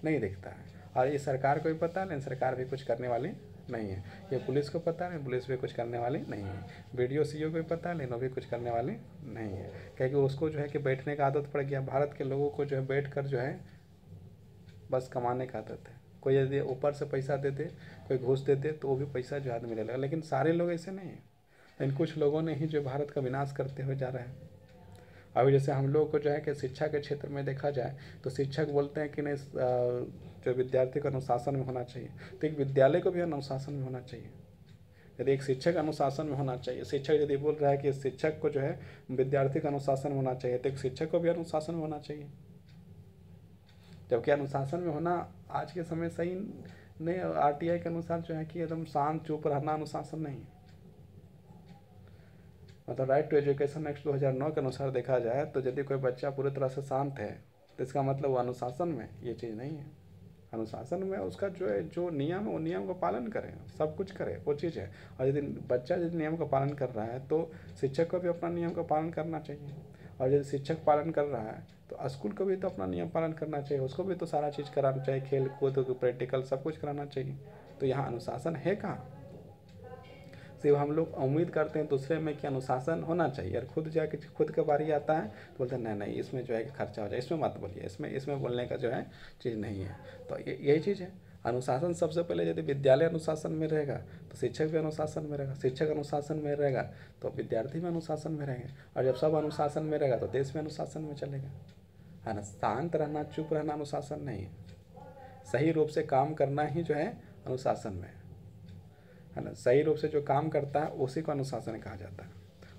नहीं दिखता है, और ये सरकार को भी पता है लेकिन सरकार भी कुछ करने वाली नहीं है। ये पुलिस को पता है लेकिन पुलिस भी कुछ करने वाली नहीं है। वीडियो सीईओ को भी पता है लेकिन वो भी कुछ करने वाली नहीं है, क्योंकि उसको जो है कि बैठने का आदत पड़ गया। भारत के लोगों को जो है बैठ कर जो है बस कमाने का आदत है। कोई यदि ऊपर से पैसा देते, कोई घूस देते तो वो भी पैसा जो आदमी ले लेगा, लेकिन सारे लोग ऐसे नहीं हैं। लेकिन कुछ लोगों ने ही जो भारत का विनाश करते हुए जा रहे हैं। अभी जैसे हम लोग को जो है कि शिक्षा के क्षेत्र में देखा जाए तो शिक्षक बोलते हैं कि नहीं, जो विद्यार्थी को अनुशासन में होना चाहिए, तो एक विद्यालय को भी अनुशासन में होना चाहिए। यदि एक शिक्षक अनुशासन में होना चाहिए, शिक्षक यदि बोल रहा है कि शिक्षक को जो है विद्यार्थी का अनुशासन में होना चाहिए, तो एक शिक्षक को भी अनुशासन में होना चाहिए। जबकि अनुशासन में होना आज के समय सही नहीं। आरटीआई के अनुसार जो है कि एकदम शांत चुप रहना अनुशासन नहीं है। मतलब राइट टू एजुकेशन एक्ट 2009 के अनुसार देखा जाए तो यदि कोई बच्चा पूरी तरह से शांत है तो इसका मतलब वो अनुशासन में, ये चीज़ नहीं है। अनुशासन में उसका जो है जो नियम है वो नियम का पालन करे, सब कुछ करे, वो चीज़ है। और यदि बच्चा यदि नियम का पालन कर रहा है तो शिक्षक को भी अपना नियम का पालन करना चाहिए। और यदि शिक्षक पालन कर रहा है तो स्कूल को भी तो अपना नियम पालन करना चाहिए, उसको भी तो सारा चीज़ कराना चाहिए, खेल कूद प्रैक्टिकल सब कुछ कराना चाहिए। तो यहाँ अनुशासन है कहाँ? सिर्फ हम लोग उम्मीद करते हैं दूसरे में कि अनुशासन होना चाहिए, और खुद जाके खुद का बारी आता है तो बोलते हैं नहीं इसमें जो है कि खर्चा हो जाए, इसमें मत बोलिए, इसमें बोलने का जो है चीज़ नहीं है। तो यही चीज़ है। अनुशासन सबसे पहले यदि विद्यालय अनुशासन में रहेगा तो शिक्षक भी अनुशासन में रहेगा, शिक्षक अनुशासन में रहेगा तो विद्यार्थी भी अनुशासन में रहेंगे, और जब सब अनुशासन में रहेगा तो देश में अनुशासन में चलेगा, है ना। शांत रहना, चुप रहना अनुशासन नहीं है। सही रूप से काम करना ही जो है अनुशासन में है ना। सही रूप से जो काम करता है उसी को अनुशासन कहा जाता है।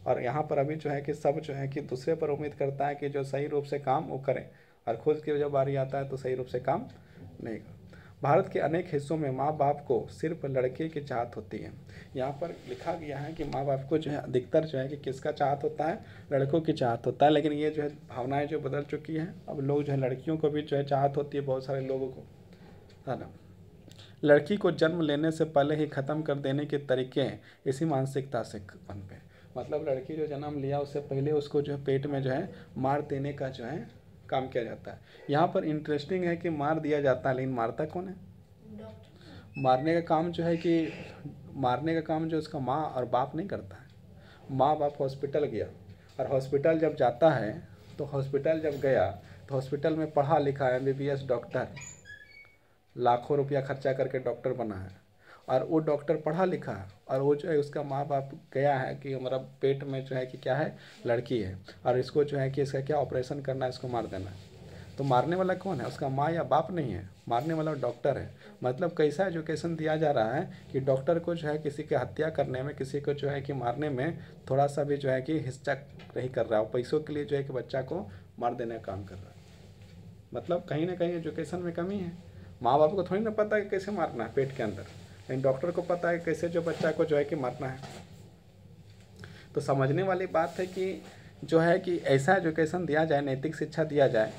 और यहाँ पर अभी जो है कि सब जो है कि दूसरे पर उम्मीद करता है कि जो सही रूप से काम वो करें, और खुद की जब बारी आता है तो सही रूप से काम नहीं कर। भारत के अनेक हिस्सों में माँ बाप को सिर्फ लड़के की चाहत होती है। यहाँ पर लिखा गया है कि माँ बाप को जो है अधिकतर जो है कि किसका चाहत होता है, लड़कों की चाहत होता है। लेकिन ये जो है भावनाएं जो बदल चुकी हैं, अब लोग जो है लड़कियों को भी जो है चाहत होती है, बहुत सारे लोगों को, है ना। लड़की को जन्म लेने से पहले ही ख़त्म कर देने के तरीके हैं इसी मानसिकता से पनपे। मतलब लड़की जो जन्म लिया उससे पहले उसको जो है पेट में जो है मार देने का जो है काम किया जाता है। यहाँ पर इंटरेस्टिंग है कि मार दिया जाता है लेकिन मारता कौन है? डॉक्टर। मारने का काम जो है कि मारने का काम जो उसका माँ और बाप नहीं करता है। माँ बाप हॉस्पिटल गया, और हॉस्पिटल जब जाता है तो हॉस्पिटल जब गया तो हॉस्पिटल में पढ़ा लिखा MBBS डॉक्टर, लाखों रुपया खर्चा करके डॉक्टर बना है, और वो डॉक्टर पढ़ा लिखा है, और वो जो है उसका माँ बाप गया है कि हमारा पेट में जो है कि क्या है, लड़की है, और इसको जो है कि इसका क्या ऑपरेशन करना है, इसको मार देना है। तो मारने वाला कौन है? उसका माँ या बाप नहीं है, मारने वाला डॉक्टर है। मतलब कैसा एजुकेशन दिया जा रहा है कि डॉक्टर को जो है किसी की हत्या करने में, किसी को जो है कि मारने में थोड़ा सा भी जो है कि हिचक नहीं कर रहा है, पैसों के लिए जो है कि बच्चा को मार देने का काम कर रहा है। मतलब कहीं ना कहीं एजुकेशन में कमी है। माँ बाप को थोड़ी ना पता है कि कैसे मारना है पेट के अंदर, लेकिन डॉक्टर को पता है कैसे जो बच्चा को जो है कि मारना है। तो समझने वाली बात है कि जो है कि ऐसा एजुकेशन दिया जाए, नैतिक शिक्षा दिया जाए,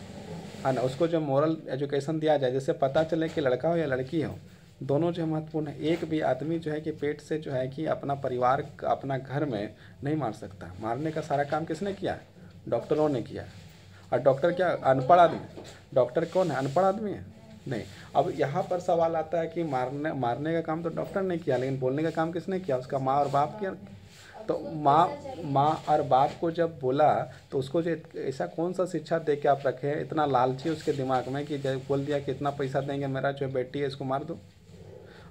है ना, उसको जो मोरल एजुकेशन दिया जाए, जैसे पता चले कि लड़का हो या लड़की हो, दोनों जो महत्वपूर्ण है। एक भी आदमी जो है कि पेट से जो है कि अपना परिवार, अपना घर में नहीं मार सकता। मारने का सारा काम किसने किया? डॉक्टरों ने किया। और डॉक्टर क्या अनपढ़ आदमी? डॉक्टर कौन है? अनपढ़ आदमी है? नहीं। अब यहाँ पर सवाल आता है कि मारने का काम तो डॉक्टर ने किया, लेकिन बोलने का काम किसने किया? उसका माँ और बाप किया। तो माँ और बाप को जब बोला तो उसको जो ऐसा कौन सा शिक्षा दे के आप रखे हैं, इतना लालची उसके दिमाग में कि जब बोल दिया कि इतना पैसा देंगे, मेरा जो बेटी है इसको मार दो,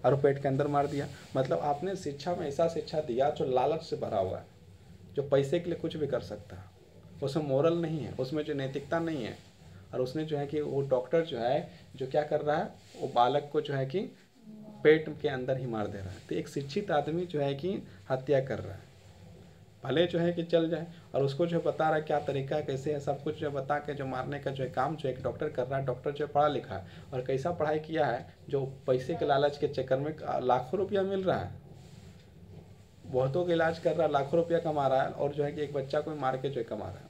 और वो पेट के अंदर मार दिया। मतलब आपने शिक्षा में ऐसा शिक्षा दिया जो लालच से भरा हुआ है, जो पैसे के लिए कुछ भी कर सकता है। उसमें मोरल नहीं है, उसमें जो नैतिकता नहीं है। और उसने जो है कि वो डॉक्टर जो है जो क्या कर रहा है, वो बालक को जो है कि पेट के अंदर ही मार दे रहा है। तो एक शिक्षित आदमी जो है कि हत्या कर रहा है, भले जो है कि चल जाए, और उसको जो बता रहा है क्या तरीका है, कैसे है, सब कुछ जो बता के जो मारने का जो है काम जो एक डॉक्टर कर रहा है। डॉक्टर जो पढ़ा लिखा है और कैसा पढ़ाई किया है, जो पैसे के लालच के चक्कर में लाखों रुपया मिल रहा है, बहुतों का इलाज कर रहा है, लाखों रुपया कमा रहा है, और जो है कि एक बच्चा को मार के जो है कमा रहा है।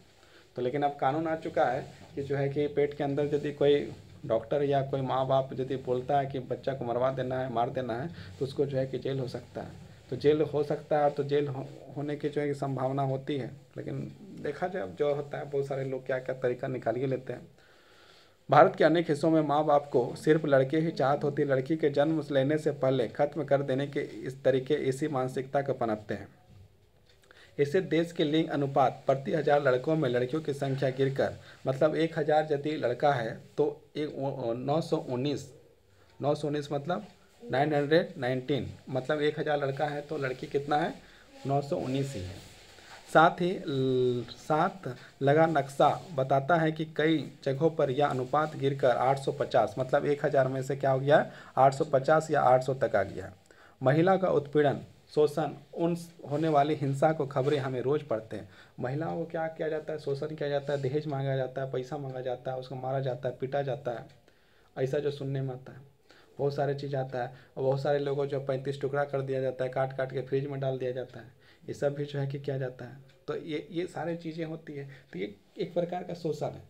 तो लेकिन अब कानून आ चुका है कि जो है कि पेट के अंदर यदि कोई डॉक्टर या कोई माँ बाप यदि बोलता है कि बच्चा को मरवा देना है, मार देना है, तो उसको जो है कि जेल हो सकता है। तो जेल हो सकता है, तो जेल होने की जो है कि संभावना होती है। लेकिन देखा जाए अब जो होता है, बहुत सारे लोग क्या क्या तरीका निकाल के लेते हैं। भारत के अनेक हिस्सों में माँ बाप को सिर्फ लड़के ही चाहत होती, लड़की के जन्म लेने से पहले खत्म कर देने के इस तरीके, इसी मानसिकता को पनपते हैं। इससे देश के लिंग अनुपात प्रति 1000 लड़कों में लड़कियों की संख्या गिरकर, मतलब 1000 यदि लड़का है तो एक 919 मतलब 919, मतलब 1000 लड़का है तो लड़की कितना है? 919 ही है। साथ लगा नक्शा बताता है कि कई जगहों पर यह अनुपात गिरकर 850, मतलब 1000 में से क्या हो गया? 850 या 800 तक आ गया। महिला का उत्पीड़न, शोषण, उन होने वाली हिंसा को खबरें हमें रोज पढ़ते हैं। महिलाओं को क्या किया जाता है? शोषण किया जाता है, दहेज मांगा जाता है, पैसा मांगा जाता है, उसको मारा जाता है, पीटा जाता है। ऐसा जो सुनने में आता है, बहुत सारे चीज़ आता है। और बहुत सारे लोगों जो 35 टुकड़ा कर दिया जाता है, काट काट के फ्रिज में डाल दिया जाता है। ये सब भी जो है कि किया जाता है। तो ये सारी चीज़ें होती है। तो ये एक प्रकार का शोषण है।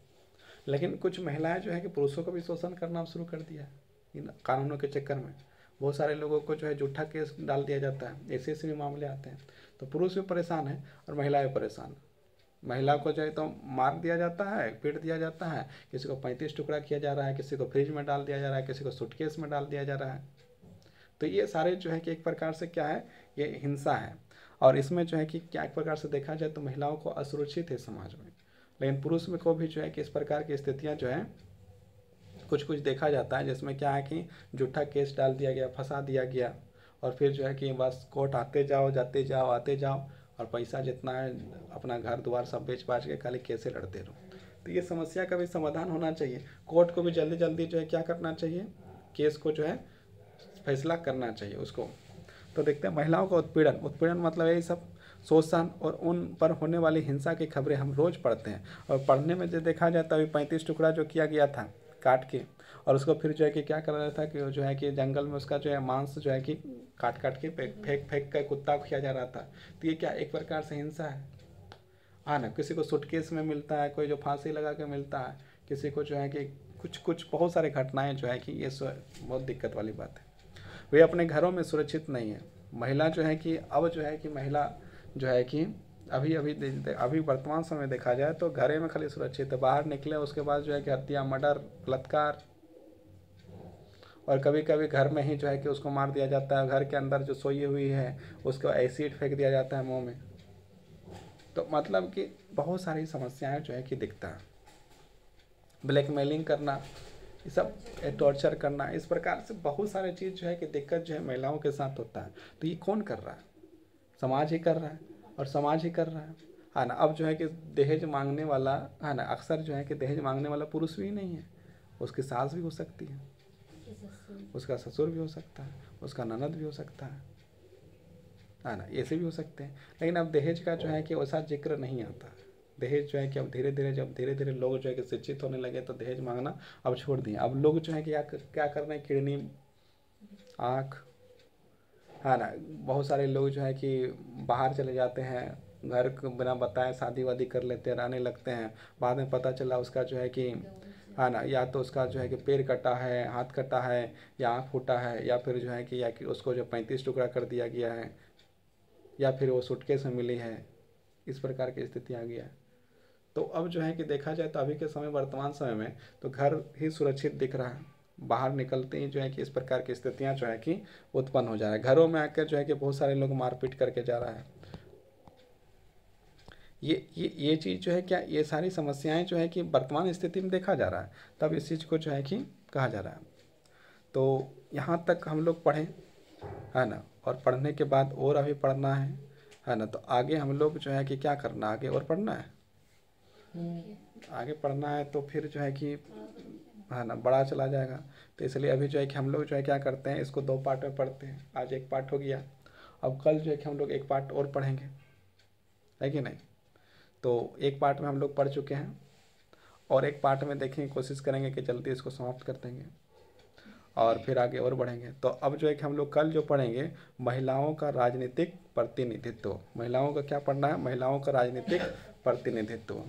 लेकिन कुछ महिलाएं जो है कि पुरुषों को भी शोषण करना शुरू कर दिया है इन कानूनों के चक्कर में। बहुत सारे लोगों को जो है झूठा केस डाल दिया जाता है, ऐसे ऐसे भी मामले आते हैं। तो पुरुष भी परेशान है और महिलाएं भी परेशान है। महिला को जो है तो मार दिया जाता है, पीट दिया जाता है, किसी को 35 टुकड़ा किया जा रहा है, किसी को फ्रिज में डाल दिया जा रहा है, किसी को सूटकेस में डाल दिया जा रहा है। तो ये सारे जो है कि एक प्रकार से क्या है, ये हिंसा है। और इसमें जो है कि क्या एक प्रकार से देखा जाए तो महिलाओं को असुरक्षित है समाज में। लेकिन पुरुष में को भी जो है कि इस प्रकार की स्थितियाँ जो है कुछ कुछ देखा जाता है, जिसमें क्या है कि झूठा केस डाल दिया गया, फंसा दिया गया, और फिर जो है कि बस कोर्ट आते जाओ, जाते जाओ, आते जाओ, और पैसा जितना है अपना घर द्वार सब बेच बाच के खाली केसे लड़ते रहो। तो ये समस्या का भी समाधान होना चाहिए। कोर्ट को भी जल्दी जल्दी जो है क्या करना चाहिए, केस को जो है फैसला करना चाहिए उसको। तो देखते हैं महिलाओं का उत्पीड़न मतलब यही सब शोषण और उन पर होने वाली हिंसा की खबरें हम रोज़ पढ़ते हैं। और पढ़ने में जो देखा जाता है, अभी 35 टुकड़ा जो किया गया था काट के, और उसको फिर जो है कि क्या कर रहा था कि जो है कि जंगल में उसका जो है मांस जो है कि काट काट के फेंक फेंक कर कुत्ता को खिया जा रहा था। तो ये क्या एक प्रकार से हिंसा है। हाँ ना, किसी को सूटकेस में मिलता है, कोई जो फांसी लगा के मिलता है, किसी को जो है कि कुछ कुछ बहुत सारी घटनाएं जो है कि ये बहुत दिक्कत वाली बात है। वे अपने घरों में सुरक्षित नहीं है। महिला जो है कि अब जो है कि महिला जो है कि अभी वर्तमान समय देखा जाए तो घरे में खाली सुरक्षित है, बाहर निकले उसके बाद जो है कि हत्या, मर्डर, बलात्कार, और कभी कभी घर में ही जो है कि उसको मार दिया जाता है। घर के अंदर जो सोई हुई है उसको एसिड फेंक दिया जाता है मुंह में। तो मतलब कि बहुत सारी समस्याएं जो है कि दिखता है। ब्लैकमेलिंग करना, ये सब टॉर्चर करना, इस प्रकार से बहुत सारे चीज़ जो है कि दिक्कत जो है महिलाओं के साथ होता है। तो ये कौन कर रहा है? समाज ही कर रहा है, और समाज ही कर रहा है। है ना। अब जो है कि दहेज मांगने वाला, है ना, अक्सर जो है कि दहेज मांगने वाला पुरुष भी नहीं है, उसकी सास भी हो सकती है, उसका ससुर भी हो सकता है, उसका ननद भी हो सकता है ना, ऐसे भी हो सकते हैं। लेकिन अब दहेज का जो है कि वैसा जिक्र नहीं आता। दहेज जो है कि अब धीरे धीरे, जब धीरे धीरे लोग जो है कि शिक्षित होने लगे तो दहेज मांगना अब छोड़ दिए। अब लोग जो है कि क्या कर रहे हैं, किडनी, आँख, है ना, बहुत सारे लोग जो है कि बाहर चले जाते हैं, घर को बिना बताए शादी वादी कर लेते हैं, रहने लगते हैं। बाद में पता चला उसका जो है कि, है ना, या तो उसका जो है कि पैर कटा है, हाथ कटा है, या आँख फूटा है, या फिर जो है कि, या कि उसको जो 35 टुकड़ा कर दिया गया है, या फिर वो सूटकेस में मिली है। इस प्रकार की स्थिति आ गया है। तो अब जो है कि देखा जाए तो अभी के समय, वर्तमान समय में तो घर ही सुरक्षित दिख रहा है। बाहर निकलते ही जो है कि इस प्रकार की स्थितियां जो है कि उत्पन्न हो जा रहा है। घरों में आकर जो है कि बहुत सारे लोग मारपीट करके जा रहा है। ये चीज़ जो है क्या, ये सारी समस्याएं जो है कि वर्तमान स्थिति में देखा जा रहा है, तब इस चीज़ को जो है कि कहा जा रहा है। तो यहाँ तक हम लोग पढ़ें, है ना, और पढ़ने के बाद और अभी पढ़ना है ना। तो आगे हम लोग जो है कि क्या करना, आगे और पढ़ना है, आगे पढ़ना है तो फिर जो है कि, है ना, बड़ा चला जाएगा। तो इसलिए अभी जो है कि हम लोग जो है क्या करते हैं, इसको 2 पार्ट में पढ़ते हैं। आज एक पार्ट हो गया, अब कल जो है कि हम लोग एक पार्ट और पढ़ेंगे, है कि नहीं। तो एक पार्ट में हम लोग पढ़ चुके हैं, और एक पार्ट में देखेंगे, कोशिश करेंगे कि जल्दी इसको समाप्त कर देंगे और फिर आगे और बढ़ेंगे। तो अब जो है कि हम लोग कल जो पढ़ेंगे, महिलाओं का राजनीतिक प्रतिनिधित्व। महिलाओं का क्या पढ़ना है, महिलाओं का राजनीतिक प्रतिनिधित्व।